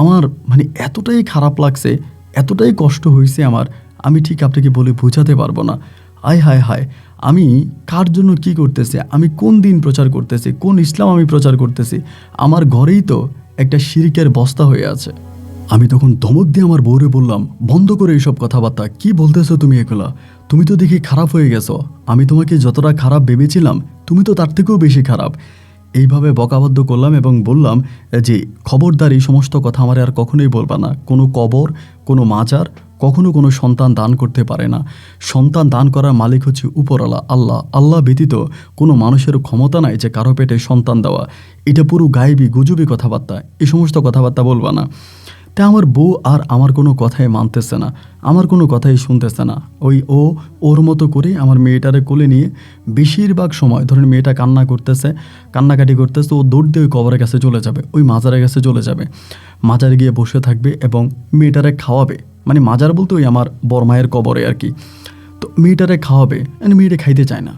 Speaker 1: আমার মানে এতটাই খারাপ লাগছে, এতটাই কষ্ট হয়েছে আমার, আমি ঠিক আপনাকে বলে বোঝাতে পারবো না। আয় হায় হায়, আমি কার জন্য কি করতেছি, আমি কোন দিন প্রচার করতেছি, কোন ইসলাম আমি প্রচার করতেছি, আমার ঘরেই তো একটা শিরকের বস্তা হয়ে আছে। আমি তখন ধমক দিয়ে আমার বউরে বললাম, বন্ধ করে এইসব কথাবার্তা, কি বলতেছো তুমি এগুলা? তুমি তো দেখি খারাপ হয়ে গেছো। আমি তোমাকে যতটা খারাপ ভেবেছিলাম তুমি তো তার থেকেও বেশি খারাপ। এইভাবে বকাবদ্ধ করলাম এবং বললাম যে খবরদার এই সমস্ত কথা আমার আর কখনোই বলবা না। কোনো কবর, কোনো মাজার কখনো কোনো সন্তান দান করতে পারে না। সন্তান দান করার মালিক হচ্ছে উপরওয়ালা আল্লাহ। আল্লাহ ব্যতীত কোনো মানুষের ক্ষমতা নাই যে কারো পেটে সন্তান দেওয়া। এটা পুরো গায়েবী গুজবি কথাবার্তা, এই সমস্ত কথাবার্তা বলবা না। তা আমার বউ আর আমার কোনো কথাই মানতেছে না, আমার কোনো কথাই শুনতেছে না। ওর মতো করে আমার মেয়েটারে কোলে নিয়ে বেশিরভাগ সময় ধরেন মেয়েটা কান্নাকাটি করতেছে, ও দৌড় দিয়ে ওই কবরের কাছে চলে যাবে, ওই মাজারের কাছে চলে যাবে। মাজারে গিয়ে বসে থাকবে এবং মেয়েটারে খাওয়াবে, মানে মাজার বলতে ওই আমার বরমায়ের কবরে আর কি। তো মেয়েটারে খাওয়াবে, মেয়েটা খাইতে চায় না।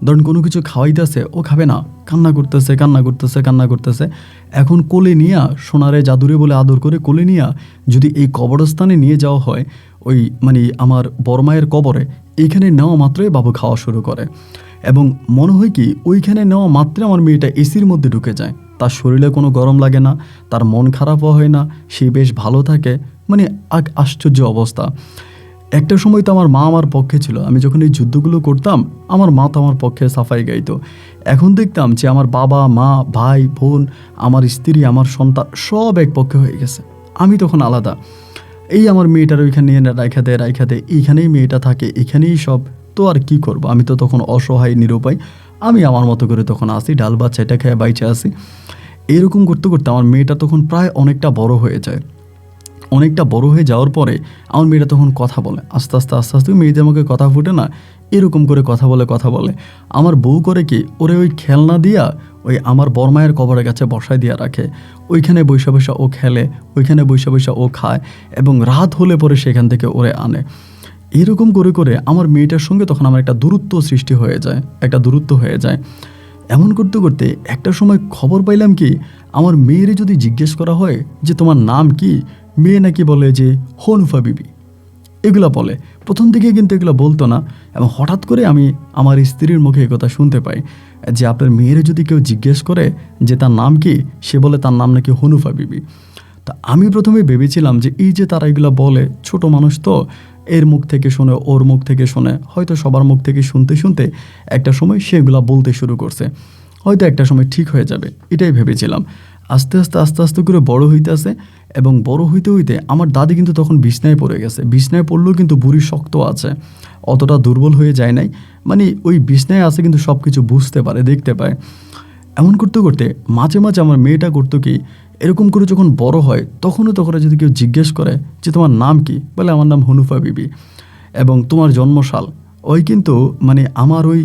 Speaker 1: ধরেন কোনো কিছু খাওয়াইতেছে, ও খাবে না, কান্না করতেছে। এখন কোলে নিয়া সোনারে জাদুরে বলে আদর করে কোলে নিয়া যদি এই কবরস্থানে নিয়ে যাওয়া হয়, ওই মানে আমার বরমায়ের কবরে, এইখানে নেওয়া মাত্রই বাবু খাওয়া শুরু করে। এবং মনে হয় কি ওইখানে নেওয়া মাত্রই আমার মেয়েটা এসির মধ্যে ঢুকে যায়। তার শরীরে কোনো গরম লাগে না, তার মন খারাপও হয় না, সে বেশ ভালো থাকে। মানে আশ্চর্য অবস্থা। একটা সময় তো আমার মা আমার পক্ষে ছিল। আমি যখন এই যুদ্ধগুলো করতাম আমার মা তো আমার পক্ষে সাফাই গাইতো। এখন দেখতাম যে আমার বাবা, মা, ভাই, বোন, আমার স্ত্রী, আমার সন্তান সব এক পক্ষে হয়ে গেছে, আমি তখন আলাদা। এই আমার মেয়েটার ওইখানে নিয়ে রাইখা দে, এইখানেই মেয়েটা থাকে, এখানেই সব। তো আর কি করব, আমি তো তখন অসহায় নিরুপায়। আমি আমার মতো করে তখন আসি, ডাল ভাত চেটা খেয়ে বাইচে আসি। এরকম করতে করতে আমার মেয়েটা তখন প্রায় অনেকটা বড় হয়ে যায়। অনেকটা বড় হয়ে যাওয়ার পরে আমার মেয়েটা তখন কথা বলে আস্তে আস্তে মেয়েদের মুখে কথা ফুটে না, এরকম করে কথা বলে। আমার বউ করে কি, ওরে ওই খেলনা দিয়া ওই আমার বরমায়ের কবরের কাছে বসায় দিয়া রাখে। ওইখানে বৈশা ও খেলে, ওইখানে বৈশা ও খায় এবং রাত হলে পরে সেখান থেকে ওরে আনে। এরকম করে করে আমার মেয়েটার সঙ্গে তখন আমার একটা দূরত্ব সৃষ্টি হয়ে যায়। এমন করতে করতে একটা সময় খবর পাইলাম কি, আমার মেয়েরে যদি জিজ্ঞেস করা হয় যে তোমার নাম কি, মেয়ে নাকি বলে যে হনুফা বিবি। এগুলো বলে। প্রথম দিকে কিন্তু এগুলো বলতো না, এবং হঠাৎ করে আমি আমার স্ত্রীর মুখে কথা শুনতে পাই যে আপনার মেয়েরে যদি কেউ জিজ্ঞেস করে যে তার নাম কি, সে বলে তার নাম নাকি হনুফা বিবি। তা আমি প্রথমে ভেবেছিলাম যে এই যে তারা এগুলো বলে, ছোট মানুষ তো, এর মুখ থেকে শুনে, ওর মুখ থেকে শুনে, হয়তো সবার মুখ থেকে শুনতে শুনতে একটা সময় সেগুলো বলতে শুরু করছে, হয়তো একটা সময় ঠিক হয়ে যাবে, এটাই ভেবেছিলাম। আস্তে করে বড় হইতে আসে, এবং বড় হইতে হইতে আমার দাদি কিন্তু তখন বিছনায় পড়ে গেছে। বিছনায় পড়লেও কিন্তু বুড়ি শক্ত আছে, অতটা দুর্বল হয়ে যায় নাই। মানে ওই বিছনায় আছে কিন্তু সব কিছু বুঝতে পারে, দেখতে পায়। এমন করতে করতে মাঝে মাঝে আমার মেয়েটা করতো কি, এরকম করে যখন বড় হয় তখনও যদি কেউ জিজ্ঞেস করে যে তোমার নাম কি, বলে আমার নাম হনুফা বিবি। এবং তোমার জন্মসাল, ওই কিন্তু মানে আমার ওই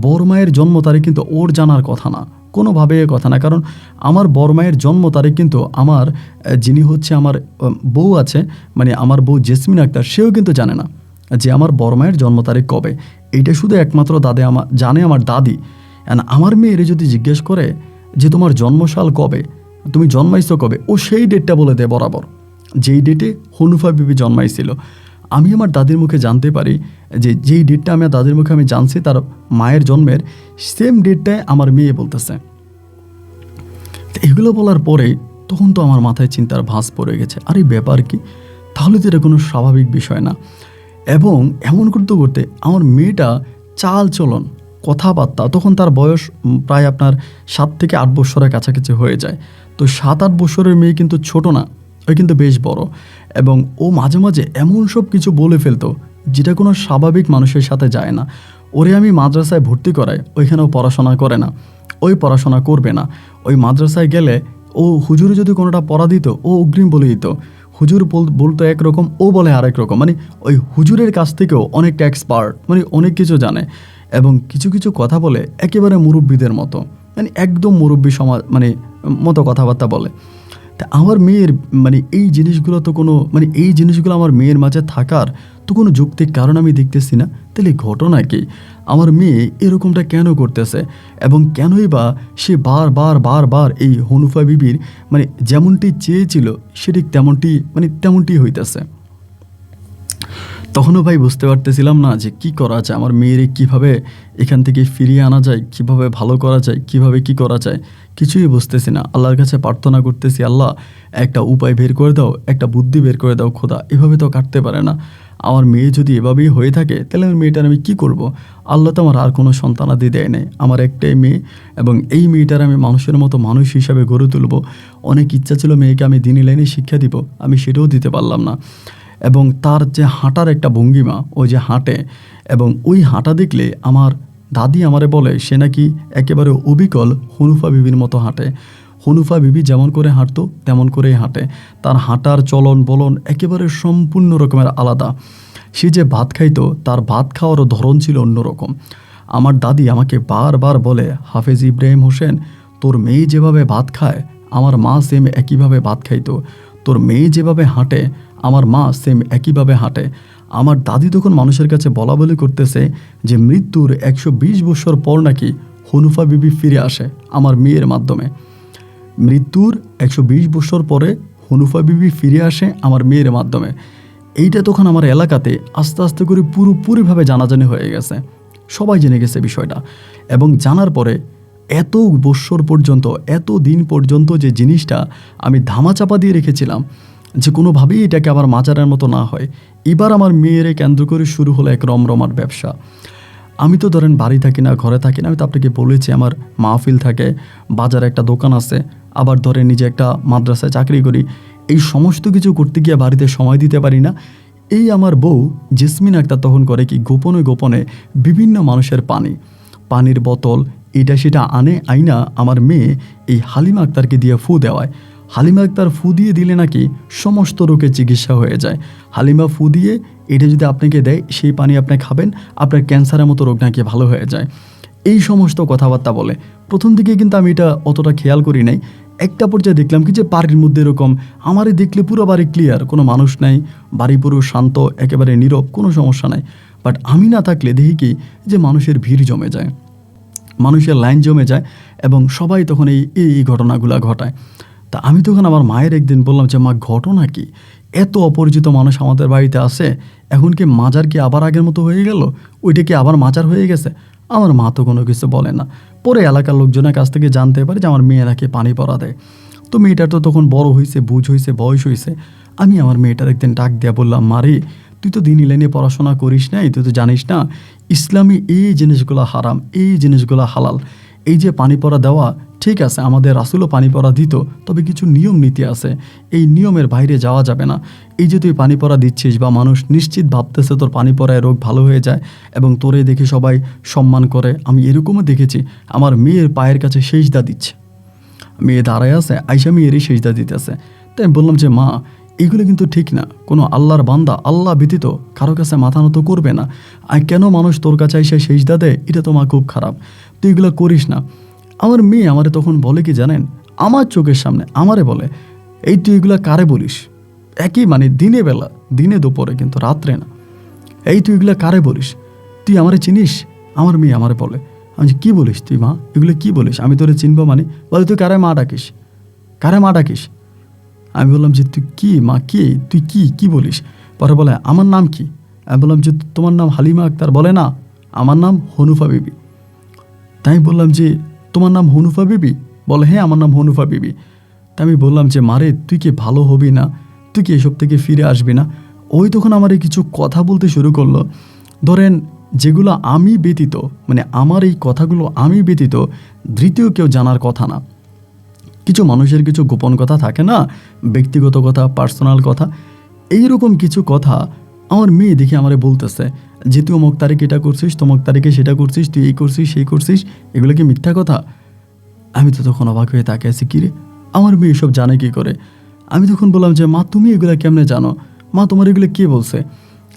Speaker 1: বরমায়ের জন্ম তারিখ কিন্তু ওর জানার কথা না, কোনোভাবে কথা না। কারণ আমার বরমায়ের জন্ম তারিখ কিন্তু আমার যিনি হচ্ছে আমার বউ আছে, মানে আমার বউ জেসমিন আক্তার, সেও কিন্তু জানে না যে আমার বরমায়ের জন্ম তারিখ কবে। এইটা শুধু একমাত্র জানে আমার দাদি। আমার মেয়ের যদি জিজ্ঞেস করে যে তোমার জন্মসাল কবে, তুমি জন্মাইছো কবে, ও সেই ডেটটা বলে দেয় বরাবর, যেই ডেটে হনুফা বিবি জন্মাইছিল। আমি আমার দাদির মুখে জানতে পারি যে যেই ডেটটা আমার দাদির মুখে আমি জানছি তার মায়ের জন্মের, সেম ডেটটায় আমার মেয়ে বলতেছে। এগুলো বলার পরে তখন তো আমার মাথায় চিন্তার ভাঁজ পড়ে গেছে, আরে ব্যাপার কি, তাহলে তো এটা কোনো স্বাভাবিক বিষয় না। এবং এমন করতে করতে আমার মেয়েটা চাল চলন, কথাবার্তা, তখন তার বয়স প্রায় আপনার 7 থেকে 8 বছরের কাছাকাছি হয়ে যায়। তো 7-8 বছরের মেয়ে কিন্তু ছোট না, ওই কিন্তু বেশ বড়। এবং ও মাঝে মাঝে এমন সব কিছু বলে ফেলতো যেটা কোনো স্বাভাবিক মানুষের সাথে যায় না। ওরে আমি মাদ্রাসায় ভর্তি করাই, ওইখানেও পড়াশোনা করে না, ওই পড়াশোনা করবে না। ওই মাদ্রাসায় গেলে ও হুজুরে যদি কোনোটা পড়া দিত, ও অগ্রিম বলে দিত। হুজুর বলতো একরকম, ও বলে আরেক রকম। মানে ওই হুজুরের কাছ থেকেও অনেকটা এক্সপার্ট, মানে অনেক কিছু জানে। এবং কিছু কিছু কথা বলে একেবারে মুরব্বীদের মতো, মানে একদম মুরব্বী সমাজ মানে মতো কথাবার্তা বলে। তা আমার মেয়ের মানে এই জিনিসগুলো তো কোনো মানে এই জিনিসগুলো আমার মেয়ের মাঝে থাকার তো কোনো যৌক্তিক কারণ আমি দেখতেছি না। তাহলে ঘটনা কি, আমার মেয়ে এরকমটা কেন করতেছে, এবং কেনই বা সে বার এই হনুফা বিবির মানে যেমনটি চেয়েছিল সেটি তেমনটি হইতেছে। তখনও ভাই বুঝতে পারতেছিলাম না যে কি করা যায়, আমার মেয়েরে কিভাবে এখান থেকে ফিরিয়ে আনা যায়, কিভাবে ভালো করা যায়, কিভাবে কি করা যায়। কিছুই বুঝতেছি না। আল্লাহর কাছে প্রার্থনা করতেছি, আল্লাহ একটা উপায় বের করে দাও, একটা বুদ্ধি বের করে দাও খোদা, এভাবে তো কাটতে পারে না। আমার মেয়ে যদি এভাবেই হয়ে থাকে তাহলে আমার মেয়েটার আমি কী করব? আল্লাহ তো আমার আর কোনো সন্তানাদি দেয় নাই, আমার একটাই মেয়ে, এবং এই মেয়েটার আমি মানুষের মতো মানুষ হিসাবে গড়ে তুলব। অনেক ইচ্ছা ছিল মেয়েকে আমি দিনী লাইনে শিক্ষা দিব, আমি সেটাও দিতে পারলাম না। এবং তার যে হাঁটার একটা ভঙ্গিমা, ওই যে হাঁটে, এবং ওই হাঁটা দেখলে আমার দাদি আমারে বলে সে নাকি একেবারে অবিকল হনুফা বিবির মতো হাঁটে। হনুফা বিবি যেমন করে হাঁটতো তেমন করেই হাঁটে। তার হাঁটার চলন বলন একেবারে সম্পূর্ণ রকমের আলাদা। সে যে ভাত খাইতো, তার ভাত খাওয়ারও ধরন ছিল অন্যরকম। আমার দাদি আমাকে বারবার বলে, হাফেজ ইব্রাহিম হোসেন, তোর মেয়ে যেভাবে ভাত খায় আমার মা সেম একইভাবে ভাত খাইতো। তোর মেয়ে যেভাবে হাঁটে আমার মা সেম একইভাবে হাঁটে। আমার দাদি তখন মানুষের কাছে বলা বলি করতেছে যে মৃত্যুর 120 বছর পর নাকি হনুফা বিবি ফিরে আসে আমার মেয়ের মাধ্যমে। মৃত্যুর 120 বছর পরে হনুফা বিবি ফিরে আসে আমার মেয়ের মাধ্যমে। এইটা তখন আমার এলাকাতে আস্তে আস্তে করে পুরোপুরিভাবে জানাজানি হয়ে গেছে, সবাই জেনে গেছে বিষয়টা। এবং জানার পরে এত বৎসর পর্যন্ত, এত দিন পর্যন্ত যে জিনিসটা আমি ধামাচাপা দিয়ে রেখেছিলাম যে কোনোভাবেই এটাকে আবার মাজারের মতো না হয়, এবার আমার মেয়েরে কেন্দ্র করে শুরু হলো এক রমরমার ব্যবসা। আমি তো ধরেন বাড়ি থাকি না, ঘরে থাকি না, আমি তো আপনাকে বলেছি আমার মাহফিল থাকে, বাজারে একটা দোকান আছে, আবার ধরে নিজে একটা মাদ্রাসায় চাকরি করি। এই সমস্ত কিছু করতে গিয়ে বাড়িতে সময় দিতে পারি না। এই আমার বউ জেসমিন আক্তার তখন করে কি গোপনে গোপনে বিভিন্ন মানুষের পানির বোতল এটা সেটা আইনা আমার মেয়ে এই হালিমা আক্তারকে দিয়ে ফু দেওয়ায়। হালিমা আক্তার ফু দিয়ে দিলে নাকি সমস্ত রোগের চিকিৎসা হয়ে যায়। হালিমা ফু দিয়ে এটা যদি আপনাকে দেয়, সেই পানি আপনি খাবেন, আপনার ক্যান্সারের মতো রোগ নাকি ভালো হয়ে যায়। এই সমস্ত কথাবার্তা বলে। প্রথম দিকে কিন্তু আমি এটা অতটা খেয়াল করি নাই। একটা পর্যায়ে দেখলাম কি যে বাড়ির মধ্যে এরকম আমারই দেখলে পুরো বাড়ি ক্লিয়ার, কোনো মানুষ নাই, বাড়ি পুরো শান্ত, একেবারে নীরব, কোনো সমস্যা নাই। বাট আমি না থাকলে দেখি কি যে মানুষের ভিড় জমে যায়, মানুষের লাইন জমে যায়, এবং সবাই তখন এই ঘটনাগুলো ঘটায়। তা আমি তখন আমার মায়ের একদিন বললাম যে মা, ঘটনা কি? এত অপরিচিত মানুষ আমাদের বাড়িতে আসে, এখন কি মাজার কি আবার আগের মতো হয়ে গেল? ওইটা কি আবার মাজার হয়ে গেছে? আমার মা তো কোনো কিছু বলে না। পরে এলাকার লোকজনের কাছ থেকে জানতে পারে যে আমার মেয়ে নাকি পানি পড়া দেয়। তো মেয়েটার তো তখন বড় হয়েছে, বুঝ হয়েছে, বয়স হয়েছে। আমি আমার মেয়েটার একদিন ডাক দিয়ে বললাম, মারে তুই তো দিনই লাইনে পড়াশোনা করিস নাই, তুই তো জানিস না ইসলামী এই জিনিসগুলো হারাম, এই জিনিসগুলো হালাল। এই যে পানি পড়া দেওয়া ঠিক আছে, আমাদের রাসূলও পানি পড়া দিত, তবে কিছু নিয়ম নীতি আছে, এই নিয়মের বাইরে যাওয়া যাবে না। এই যে তুই পানি পড়া দিচ্ছিস বা মানুষ নিশ্চিত ভাবতেছে তোর পানি পড়ায় রোগ ভালো হয়ে যায় এবং তোরে দেখে সবাই সম্মান করে। আমি এরকমও দেখেছি আমার মেয়ের পায়ের কাছে সেজদা দিচ্ছে, মেয়ে দাঁড়ায় আছে, আইসা মেয়েরই সেজদা দিতেছে। তাই আমি বললাম যে মা, এগুলো কিন্তু ঠিক না। কোনো আল্লাহর বান্দা আল্লাহ ব্যতীত কারো কাছে মাথা নত করবে না। আর কেন মানুষ তোর কাছে এসে সেজদা দেয়, এটা তো মা খুব খারাপ, তুই এগুলো করিস না। আমার মেয়ে আমারে তখন বলে কি জানেন, আমার চোখের সামনে আমারে বলে, এই তুই এগুলো কারে বলিস? একই মানে দিনে বেলা, দিনে দুপুরে, কিন্তু রাত্রে না। এই তুই এগুলো কারে বলিস? তুই আমারে চিনিস? আমার মেয়ে আমারে বলে। আমি কী বলিস তুই মা, এগুলো কী বলিস? আমি তোরে চিনবো মানে? বলে তুই কারে মা ডাকিস, কারে মা ডাকিস? আমি বললাম যে তুই কি মা, কি তুই কি বলিস? পরে বলে আমার নাম কি? আমি বললাম যে তোমার নাম হালিমা আক্তার। বলে না, আমার নাম হনুফা বিবি। তাই বললাম যে তোমার নাম হনুফা বিবি? বলে হ্যাঁ, আমার নাম হনুফা বিবি। তাই আমি বললাম যে মারে, তুই কি ভালো হবি না? তুই কি এসব থেকে ফিরে আসবি না? ওই তখন আমার কিছু কথা বলতে শুরু করলো। ধরেন যেগুলো আমি ব্যতীত, মানে আমার এই কথাগুলো আমি ব্যতীত দ্বিতীয় কেউ জানার কথা না। কিছু মানুষের কিছু গোপন কথা থাকে না, ব্যক্তিগত কথা, পার্সোনাল কথা। এইরকম কিছু কথা আমার মেয়ে দেখে আমারে বলতেছে যে তুই অমুক তারিখে এটা করছিস, তমুক তারিখে সেটা করছিস, তুই এই করছিস সেই করছিস, এগুলো কি মিথ্যা কথা? আমি তো তখন অবাক হয়ে তাকে আছি, কিরে আমার মেয়ে এসব জানে কি করে? আমি তখন বললাম যে মা, তুমি এগুলো কেমনে জানো? মা, তোমার এগুলো কে বলছে?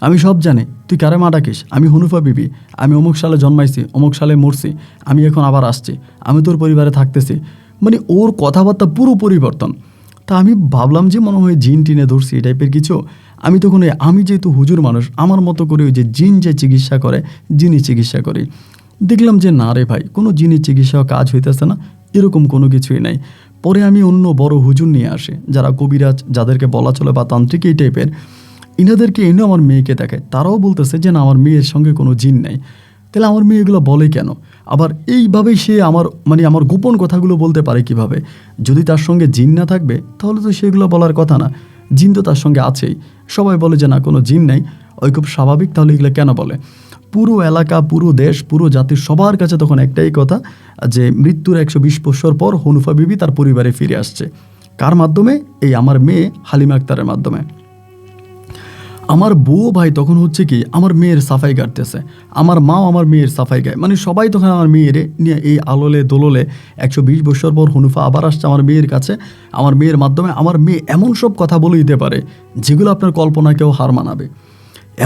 Speaker 1: আমি সব জানি। তুই কারে মা ডাকিস? আমি হনুফা বিবি, আমি অমুক সালে জন্মাইছি, অমুক সালে মরছি, আমি এখন আবার আসছি, আমি তোর পরিবারে থাকতেছি। মানে ওর কথাবার্তা পুরো পরিবর্তন। তা আমি ভাবলাম যে মনে হয় জিন টিনে ধরছি এই টাইপের কিছু। আমি তখন আমি যেহেতু হুজুর মানুষ, আমার মতো করে ওই যে জিন যে চিকিৎসা করে, জিনই চিকিৎসা করি। দেখলাম যে না রে ভাই, কোনো জিনের চিকিৎসা কাজ হইতেছে না, এরকম কোনো কিছুই নাই। পরে আমি অন্য বড় হুজুর নিয়ে আসি, যারা কবিরাজ, যাদেরকে বলা চলে বা তান্ত্রিক এই টাইপের, ইনাদেরকে এনে আমার মেয়েকে দেখায়। তারাও বলতেছে যে না, আমার মেয়ের সঙ্গে কোনো জিন নেই। তাহলে আমার মেয়ে এগুলো বলে কেন? আবার এইভাবেই সে আমার গোপন কথাগুলো বলতে পারে কিভাবে? যদি তার সঙ্গে জিন না থাকবে তাহলে তো সেগুলো বলার কথা না। জিন তো তার সঙ্গে আছেই। সবাই বলে যে না, কোনো জিন নাই, ওই খুব স্বাভাবিক, তাহলে এগুলো কেন বলে? পুরো এলাকা, পুরো দেশ, পুরো জাতির সবার কাছে তখন একটাই কথা, যে মৃত্যুর 120 বছর পর হনুফা বিবি তার পরিবারে ফিরে আসছে। কার মাধ্যমে? এই আমার মেয়ে হালিমা আক্তারের মাধ্যমে। আমার বউ ভাই তখন হচ্ছে কি আমার মেয়ের সাফাই গাড়তেছে, আমার মাও আমার মেয়ের সাফাই গায়, মানে সবাই তখন আমার মেয়ের নিয়ে এই আলোলে দোললে 120 বছর পর হনুফা আবার আসছে আমার মেয়ের কাছে। আমার মেয়ের মাধ্যমে আমার মেয়ে এমন সব কথা বলে দিতে পারে যেগুলো আপনার কল্পনাকেও হার মানাবে।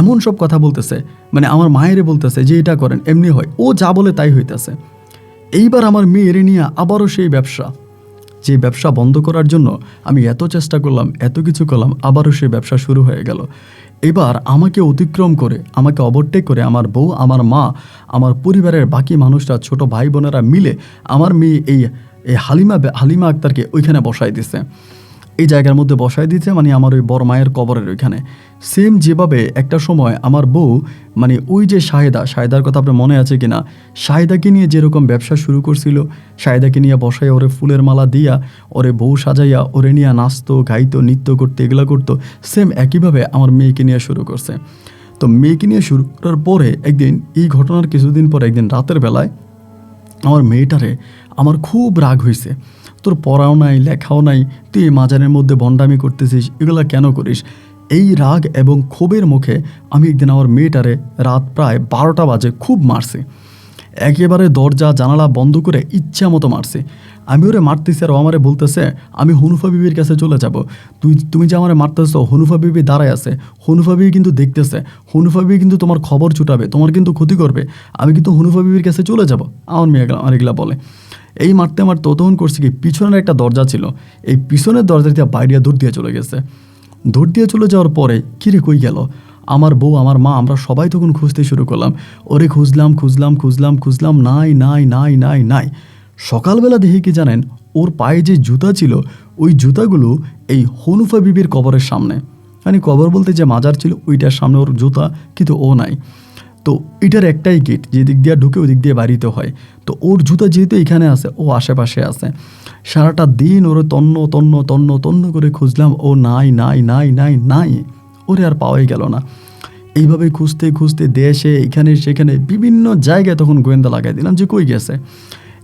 Speaker 1: এমন সব কথা বলতেছে, মানে আমার মায়েরে বলতেছে যে এটা করেন, এমনি হয়, ও যা বলে তাই হইতেছে। এইবার আমার মেয়েরে নিয়ে আবারও সেই ব্যবসা, যে ব্যবসা বন্ধ করার জন্য আমি এত চেষ্টা করলাম, এত কিছু করলাম, আবারও সেই ব্যবসা শুরু হয়ে গেল। এবার আমাকে অতিক্রম করে, আমাকে ওভারটেক করে আমার বউ, আমার মা, আমার পরিবারের বাকি মানুষরা, ছোট ভাই বোনেরা মিলে আমার মেয়ে এই হালিমা আক্তারকে ওইখানে বসাই দিছে। এই জায়গার মধ্যে বসায় দিতে, মানে আমার ওই বড় মায়ের কবরের ওইখানে। সেম যেভাবে একটা সময় আমার বউ, মানে ওই যে শাহেদার কথা আপনার মনে আছে কিনা, শাহেদাকে নিয়ে যেরকম ব্যবসা শুরু করছিল, শাহেদাকে নিয়ে বসায় ওরে ফুলের মালা দিয়া, ওরে বউ সাজাইয়া, ওরে নিয়ে নাচতো, গাইতো, নৃত্য করতো, এগুলো করতো, সেম একইভাবে আমার মেয়েকে নিয়ে শুরু করছে। তো মেয়েকে নিয়ে শুরু করার পরে একদিন, এই ঘটনার কিছুদিন পরে একদিন রাতের বেলায় আমার মেয়েটারে আমার খুব রাগ হয়েছে। তোর পড়াও নাই, লেখাও নাই, তুই এই মাজারের মধ্যে ভণ্ডামি করতেছিস, এগুলা কেন করিস? এই রাগ এবং ক্ষোভের মুখে আমি একদিন আমার মেয়েটারে রাত প্রায় 12টা বাজে খুব মারছি। একেবারে দরজা জানালা বন্ধ করে ইচ্ছা মতো মারছি। আমি ওরে মারতেছি আর ও আমারে বলতেছে আমি হনুফা বিবির কাছে চলে যাব। তুমি যে আমারে মারতেছ, হনুফা বিবি দাঁড়ায় আছে, হনুফা বিবি কিন্তু দেখতেছে, হনুফা বিবি কিন্তু তোমার খবর ছুটাবে, তোমার কিন্তু ক্ষতি করবে, আমি কিন্তু হনুফা বিবির কাছে চলে যাব। আমার মেয়ে আমার এগুলা বলে। এই মারতে মারতে তখন করছি কি, পিছনের একটা দরজা ছিল, এই পিছনের দরজা দিয়ে বাইরে দৌড় দিয়ে চলে গেছে। দৌড় দিয়ে চলে যাওয়ার পরে কিরে কই গেল? আমার বউ, আমার মা, আমরা সবাই তখন খুঁজতে শুরু করলাম। ওরে খুঁজলাম, নাই। সকালবেলা দেখি কি জানেন, ওর পায়ে যে জুতা ছিল, ওই জুতাগুলো এই হনুফা বিবির কবরের সামনে, মানে কবর বলতে যে মাজার ছিল ওইটার সামনে ওর জুতা, কিন্তু ও নাই। তো এটার একটাই গেট, যে দিক দিয়ে ঢুকে ওই দিক দিয়ে বাড়িতে হয়। তো ওর জুতা যেহেতু এখানে আছে, ও আশেপাশে আছে। সারাটা দিন ওরে তন্ন করে খুঁজলাম, ও নাই, ওরে আর পাওয়াই গেল না। এইভাবে খুঁজতে দেশে, এখানে সেখানে বিভিন্ন জায়গায় তখন গোয়েন্দা লাগাই দিলাম যে কই গেছে,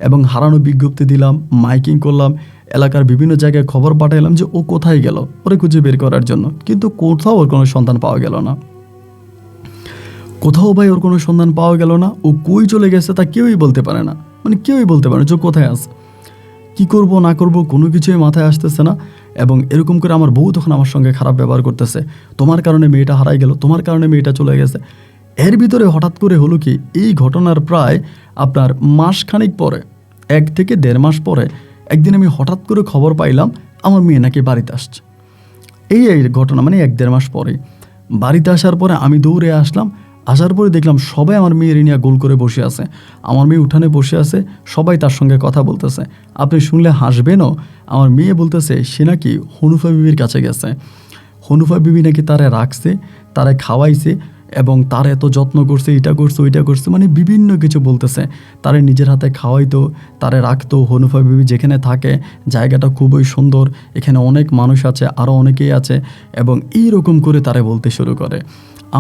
Speaker 1: এবং হারানো বিজ্ঞপ্তি দিলাম, মাইকিং করলাম, এলাকার বিভিন্ন জায়গায় খবর পাঠাইলাম যে ও কোথায় গেল, ওরে খুঁজে বের করার জন্য। কিন্তু কোথাও ওর কোনো সন্ধান পাওয়া গেল না। কোথাও ভাই ওর কোনো সন্ধান পাওয়া গেল না। ও কই চলে গেছে তা কেউই বলতে পারে না, মানে কেউই বলতে পারে না যে কোথায় আছে। কী করব না করব কোনো কিছুই মাথায় আসতেছে না। এবং এরকম করে আমার বউ তখন আমার সঙ্গে খারাপ ব্যবহার করতেছে, তোমার কারণে মেয়েটা হারাই গেল, তোমার কারণে মেয়েটা চলে গেছে। এর ভিতরে হঠাৎ করে হলো কি, এই ঘটনার প্রায় আপনার মাসখানিক পরে, 1 থেকে 1.5 মাস পরে একদিন আমি হঠাৎ করে খবর পাইলাম আমার মেয়ে নাকি বাড়িতে আসছে। এই ঘটনা মানে 1-1.5 মাস পরে বাড়িতে আসার পরে আমি দৌড়ে আসলাম। আসার পরে দেখলাম সবাই আমার মেয়ের নিয়ে গোল করে বসে আছে। আমার মেয়ে উঠানে বসে আছে, সবাই তার সঙ্গে কথা বলতেছে। আপনি শুনলে হাসবেনও। আমার মেয়ে বলতেছে সে নাকি হনুফা বিবির কাছে গেছে, হনুফা বিবি নাকি তারে রাখছে, তারে খাওয়াইছে, এবং তার এত যত্ন করছে, এটা করছে ওইটা করছে, মানে বিভিন্ন কিছু বলতেছে। তারে নিজের হাতে খাওয়াইতো, তারে রাখতো। হনুফা বিবি যেখানে থাকে জায়গাটা খুবই সুন্দর, এখানে অনেক মানুষ আছে, আরও অনেকেই আছে, এবং এইরকম করে তারে বলতে শুরু করে।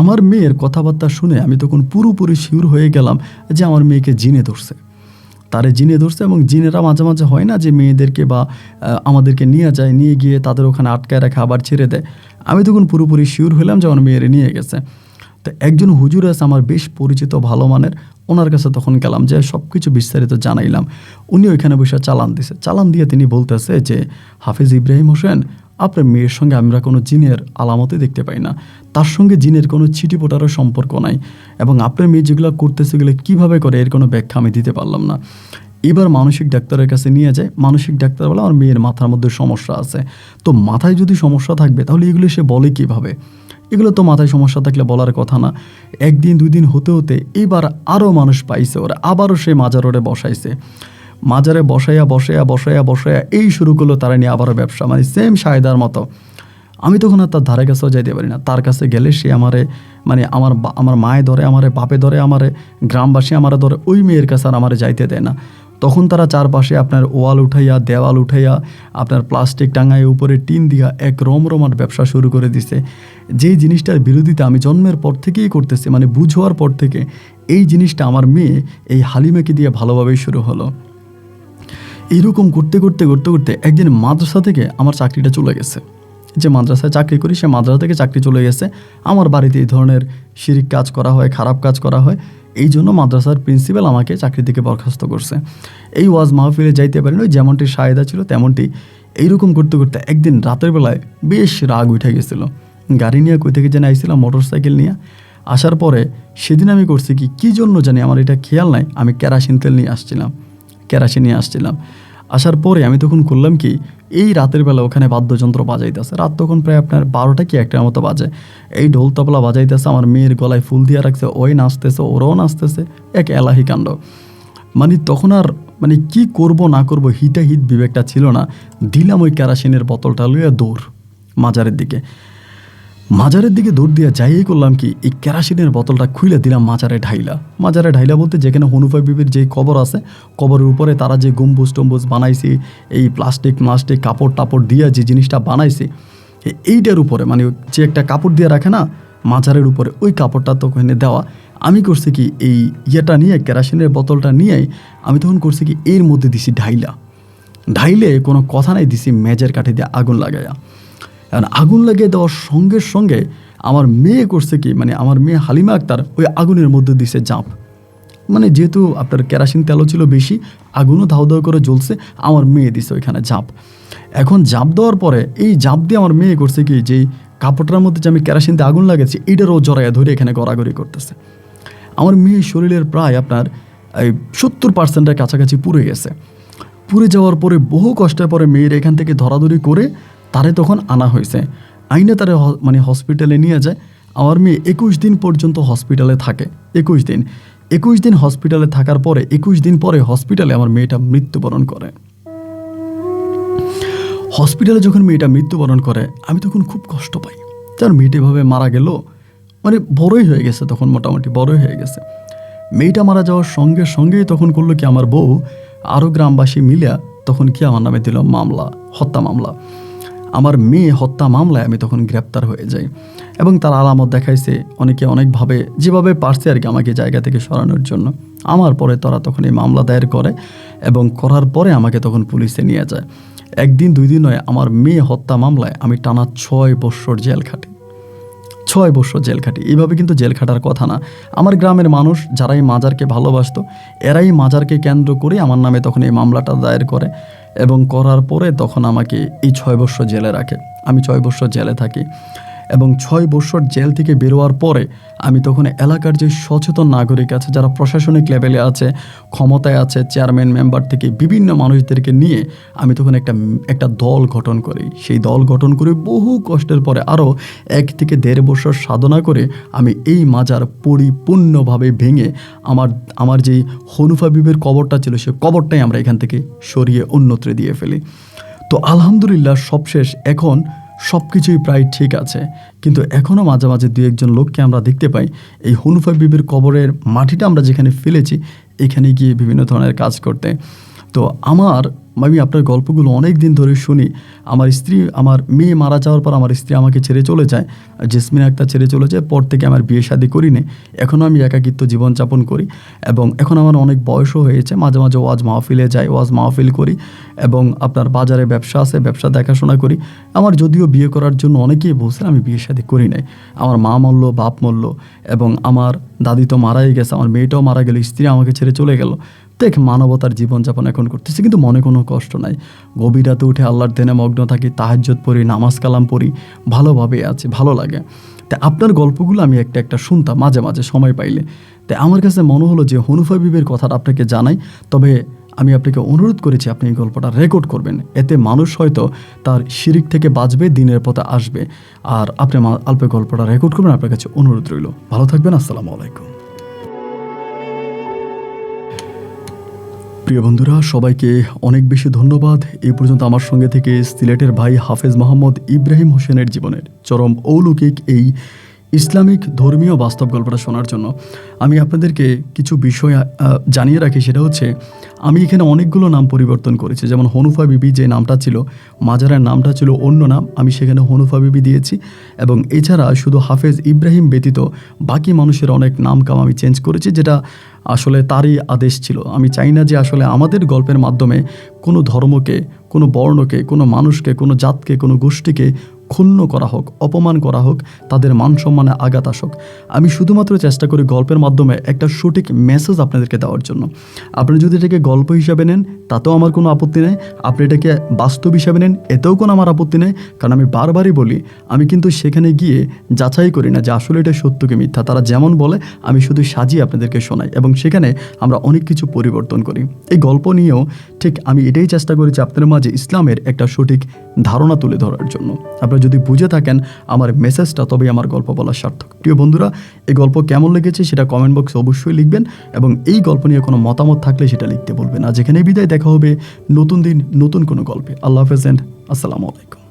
Speaker 1: আমার মেয়ের কথাবার্তা শুনে আমি তখন পুরোপুরি শিওর হয়ে গেলাম যে আমার মেয়েকে জিনে ধরছে, তারে জিনে ধরছে। এবং জিনেরা মাঝে মাঝে হয় না যে মেয়েদেরকে বা আমাদেরকে নিয়ে যায়, নিয়ে গিয়ে তাদের ওখানে আটকায় রাখে আবার ছেড়ে দেয়। আমি তখন পুরোপুরি শিওর হলাম যে আমার মেয়েরে নিয়ে গেছে। তো একজন হুজুর আছে আমার বেশ পরিচিত, ভালো মানের, ওনার কাছে তখন গেলাম, যে সব কিছু বিস্তারিত জানাইলাম। উনি ওইখানে বসে চালান দিছে। চালান দিয়ে তিনি বলতেছে যে হাফেজ ইব্রাহিম হোসেন, আপনার মেয়ের সঙ্গে আমরা কোনো জিনের আলামতই দেখতে পাই না, তার সঙ্গে জিনের কোনো ছিটিপোটারও সম্পর্ক নাই, এবং আপনার মেয়ে যেগুলো করতেছে সেগুলো কীভাবে করে এর কোনো ব্যাখ্যা আমি দিতে পারলাম না। এবার মানসিক ডাক্তারের কাছে নিয়ে যায়। মানসিক ডাক্তার বলে আমার মেয়ের মাথার মধ্যে সমস্যা আছে। তো মাথায় যদি সমস্যা থাকবে তাহলে এগুলো সে বলে কীভাবে? এগুলো তো মাথায় সমস্যা থাকলে বলার কথা না। 1 দিন 2 দিন হতে হতে এবার আরও মানুষ পাইছে, ওরা আবারও সে মাজার ওরে বসাইছে। মাজারে বসাইয়া এই শুরু করলো তারা নিয়ে আবারও ব্যবসা, মানে সেম শাহেদার মতো। আমি তখন আর তার ধারে কাছেও যাইতে পারি না। তার কাছে গেলে সে আমারে মানে আমার মায়ে ধরে, আমারে বাপে ধরে, আমারে গ্রামবাসী আমারে ধরে, ওই মেয়ের কাছে আর আমারে যাইতে দেয় না। তখন তারা চারপাশে আপনার ওয়াল উঠাইয়া, দেওয়াল উঠাইয়া, আপনার প্লাস্টিক টাঙায়, উপরে টিন দিয়া এক রমরমার ব্যবসা শুরু করে দিছে। যেই জিনিসটার বিরোধিতা আমি জন্মের পর থেকেই করতেছি, মানে বুঝ হওয়ার পর থেকে এই জিনিসটা আমার মেয়ে এই হালিমাকে দিয়ে ভালোভাবেই শুরু হলো। এইরকম করতে করতে করতে করতে একদিন মাদ্রাসা থেকে আমার চাকরিটা চলে গেছে। যে মাদ্রাসায় চাকরি করি সে মাদ্রাসা থেকে চাকরি চলে গেছে। আমার বাড়িতে এই ধরনের শিরিক কাজ করা হয়, খারাপ কাজ করা হয়, এই জন্য মাদ্রাসার প্রিন্সিপাল আমাকে চাকরি থেকে বরখাস্ত করছে। এই ওয়াজ মাহফিলে যাইতে পারেন, ওই যেমনটি সায়দা ছিল তেমনটি। এইরকম করতে করতে একদিন রাতের বেলায় বেশ রাগ উঠে গেছিল। গাড়ি নিয়ে কই থেকে যেন আইছিলাম, মোটরসাইকেল নিয়ে আসার পরে সেদিন আমি করছি কী জন্য জানি আমার এটা খেয়াল নাই, আমি কেরাসিন তেল নিয়ে আসছিলাম। আসার পরে আমি তখন করলাম কি, এই রাতের বেলা ওখানে বাদ্যযন্ত্র বাজাইতেছে, রাত তখন প্রায় আপনার 12টা কি 1টার মতো বাজে। এই ঢোল তবলা বাজাইতেছে, আমার মেয়ের গলায় ফুল দিয়ে রাখছে, ওই নাচতেছে, ওরাও নাচতেছে, এক এলাহি কাণ্ড। মানে তখন আর মানে কি করব না করব হিতাহিত বিবেকটা ছিল না। দিলাম ওই কেরাসিনের বোতলটা লইয়া দৌড় মাজারের দিকে দৌড় দিয়া যাইই করলাম কি, এই কেরাসিনের বোতলটা খুইলে দিলাম মাজারে ঢাইলা বলতে যেখানে হনুফা বিবির যেই কবর আছে, কবরের উপরে তারা যে গম্বুজ টম্বুজ বানাইছে, এই প্লাস্টিক কাপড় টাপড় দিয়া যে জিনিসটা বানাইছে, এইটার উপরে মানে যে একটা কাপড় দিয়ে রাখে না মাজারের উপরে, ওই কাপড়টা তো ওখানে দেওয়া। আমি করছি কি, এই ইয়েটা নিয়ে কেরাসিনের বোতলটা নিয়েই আমি তখন করছি কি, এর মধ্যে দিছি ঢাইলে কোনো কথা নাই, দিছি মেজের কাঠি দিয়ে আগুন লাগাইয়া। কারণ আগুন লাগিয়ে দেওয়ার সঙ্গে সঙ্গে আমার মেয়ে করছে কি, মানে আমার মেয়ে হালিমা আক্তার ওই আগুনের মধ্যে দিছে ঝাঁপ। মানে যেহেতু আপনার কেরাসিন তেলও ছিল বেশি, আগুনও ধাউ ধাউ করে জ্বলছে, আমার মেয়ে দিছে ওইখানে ঝাঁপ। এখন ঝাঁপ দেওয়ার পরে এই ঝাঁপ দিয়ে আমার মেয়ে করছে কি, যেই কাপড়টার মধ্যে যে আমি কেরাসিন দিয়ে আগুন লাগাচ্ছি এইটারও জড়াইয়া ধরে এখানে গড়াগড়ি করতেছে। আমার মেয়ে শরীরের প্রায় আপনার এই 70%-এর কাছাকাছি পুড়ে গেছে। পুড়ে যাওয়ার পরে বহু কষ্টের পরে মেয়ের এখান থেকে ধরাধরি করে তারে তখন আনা হয়েছে। আইনে তারে মানে হসপিটালে নিয়ে যায়। আমার মেয়ে 21 দিন পর্যন্ত হসপিটালে থাকে। 21 দিন হসপিটালে থাকার পরে 21 দিন পরে হসপিটালে আমার মেয়েটা মৃত্যুবরণ করে। হসপিটালে যখন মেয়েটা মৃত্যুবরণ করে আমি তখন খুব কষ্ট পাই, কারণ মেয়েটা এভাবে মারা গেল, মানে বড়ই হয়ে গেছে, তখন মোটামুটি বড়ই হয়ে গেছে। মেয়েটা মারা যাওয়ার সঙ্গে সঙ্গেই তখন করলো কি, আমার বউ আরও গ্রামবাসী মিলিয়া তখন কি আমার নামে দিল মামলা, হত্যা মামলা। আমার মেয়ে হত্যা মামলায় আমি তখন গ্রেপ্তার হয়ে যাই এবং তার আলামত দেখাইছে অনেকে অনেকভাবে, যেভাবে পারছে আর কি আমাকে জায়গা থেকে সরানোর জন্য। আমার পরে তারা তখন এই মামলা দায়ের করে এবং করার পরে আমাকে তখন পুলিশে নিয়ে যায়। 1 দিন 2 দিন নয়, আমার মেয়ে হত্যা মামলায় আমি টানা 6 বৎসর জেল খাটি। 6 বৎসর জেল খাটি। এইভাবে কিন্তু জেল খাটার কথা না। আমার গ্রামের মানুষ যারা এই মাজারকে ভালোবাসতো, এরাই মাজারকে কেন্দ্র করে আমার নামে তখন এই মামলাটা দায়ের করে এবং করার পরে তখন আমাকে এই 6 বৎসর জেলে রাখে। আমি 6 বৎসর জেলে থাকি এবং 6 বৎসর জেল থেকে বেরোয়ার পরে আমি তখন এলাকার যে সচেতন নাগরিক আছে, যারা প্রশাসনিক লেভেলে আছে, ক্ষমতায় আছে, চেয়ারম্যান মেম্বার থেকে বিভিন্ন মানুষদেরকে নিয়ে আমি তখন একটা দল গঠন করি। সেই দল গঠন করে বহু কষ্টের পরে আরও 1 থেকে 1.5 বছর সাধনা করে আমি এই মাজার পরিপূর্ণভাবে ভেঙে আমার যেই হনুফা বিবির কবরটা ছিল, সেই কবরটাই আমরা এখান থেকে সরিয়ে অন্যত্রে দিয়ে ফেলি। তো আলহামদুলিল্লাহ সবশেষ এখন সব কিছুই প্রায় ঠিক আছে, কিন্তু এখনও মাঝে মাঝে 2-1 লোককে আমরা দেখতে পাই এই হনুফা বিবির কবরের মাটিটা আমরা যেখানে ফেলেছি এখানে গিয়ে বিভিন্ন ধরনের কাজ করতে। তো আমি আপনার গল্পগুলো অনেক দিন ধরে শুনি। আমার মেয়ে মারা যাওয়ার পর আমার স্ত্রী আমাকে ছেড়ে চলে যায়, জেসমিন আক্তার ছেড়ে চলে যায়। পর থেকে আমার বিয়ে শাদী করি নি, এখনও আমি একাকিত্ব জীবনযাপন করি এবং এখন আমার অনেক বয়সও হয়েছে। মাঝে মাঝে ওয়াজ মাহফিলে যাই, ওয়াজ মাহফিল করি এবং আপনার বাজারে ব্যবসা আছে, ব্যবসা দেখাশোনা করি। আমার যদিও বিয়ে করার জন্য অনেকেই বলছেন, আমি বিয়ে শাদী করি নাই। আমার মা মরল, বাপ মরল এবং আমার দাদি তো মারাই গেছে, আমার মেয়েটাও মারা গেল, স্ত্রী আমাকে ছেড়ে চলে গেল। দেখ, মানবতার জীবনযাপন এখন করতেছি, কিন্তু মনে কোনো কষ্ট নাই। গভীর রাতে উঠে আল্লাহর ধ্যানে মগ্ন থাকি, তাহাজ্জুদ পড়ি, নামাজ কালাম পড়ি, ভালোভাবে আছি, ভালো লাগে। তাই আপনার গল্পগুলো আমি একটা শুনতাম মাঝে মাঝে সময় পাইলে। তাই আমার কাছে মনে হলো যে হনুফা বিবির কথাটা আপনাকে জানাই। তবে আমি আপনাকে অনুরোধ করেছি আপনি এই গল্পটা রেকর্ড করবেন, এতে মানুষ হয়তো তার শিরিক থেকে বাঁচবে, দিনের পথে আসবে। আর আপনি অল্প গল্পটা রেকর্ড করবেন, আপনার কাছে অনুরোধ রইল। ভালো থাকবেন। আসসালামু আলাইকুম। প্রিয় বন্ধুরা, সবাইকে অনেক বেশি ধন্যবাদ এই পর্যন্ত আমার সঙ্গে থেকে সিলেটের ভাই হাফেজ মোহাম্মদ ইব্রাহিম হোসেনের জীবনের চরম অলৌকিক এই ইসলামিক ধর্মীয় বাস্তব গল্পটা শোনার জন্য। আমি আপনাদেরকে কিছু বিষয় জানিয়ে রাখি, সেটা হচ্ছে আমি এখানে অনেকগুলো নাম পরিবর্তন করেছি। যেমন হনুফা বিবি যে নামটা ছিল, মাজারের নামটা ছিল অন্য নাম, আমি সেখানে হনুফা বিবি দিয়েছি। এবং এছাড়া শুধু হাফেজ ইব্রাহিম ব্যতীত বাকি মানুষের অনেক নাম কাম আমি চেঞ্জ করেছি, যেটা আসলে তারই আদেশ ছিল। আমি চাই না যে আসলে আমাদের গল্পের মাধ্যমে কোনো ধর্মকে, কোনো বর্ণকে, কোনো মানুষকে, কোনো জাতকে, কোনো গোষ্ঠীকে ক্ষুণ্ণ করা হোক, অপমান করা হোক, তাদের মান সম্মানে আঘাত আসুক। আমি শুধুমাত্র চেষ্টা করি গল্পের মাধ্যমে একটা সঠিক মেসেজ আপনাদেরকে দেওয়ার জন্য। আপনি যদি এটাকে গল্প হিসাবে নেন তাতেও আমার কোনো আপত্তি নেই, আপনি এটাকে বাস্তব হিসাবে নেন এতেও কোনো আমার আপত্তি নেই। কারণ আমি বারবারই বলি, আমি কিন্তু সেখানে গিয়ে যাচাই করি না যে আসলে এটা সত্য কি মিথ্যা। তারা যেমন বলে আমি শুধু সাজিয়ে আপনাদেরকে শোনাই, এবং সেখানে আমরা অনেক কিছু পরিবর্তন করি। এই গল্প নিয়েও ঠিক আমি এটাই চেষ্টা করেছি আপনাদের মাঝে ইসলামের একটা সঠিক ধারণা তুলে ধরার জন্য। আপনারা যদি বুঝে থাকেন আমার মেসেজটা, তবেই আমার গল্প বলা সার্থক। প্রিয় বন্ধুরা, এই গল্প কেমন লেগেছে সেটা কমেন্ট বক্সে অবশ্যই লিখবেন, এবং এই গল্প নিয়ে কোনো মতামত থাকলে সেটা লিখতে বলবেন। আজ এখানে বিদায়, দেখা হবে নতুন দিন নতুন কোনো গল্পে। আল্লাহ হাফেজ এন্ড আসসালামু আলাইকুম।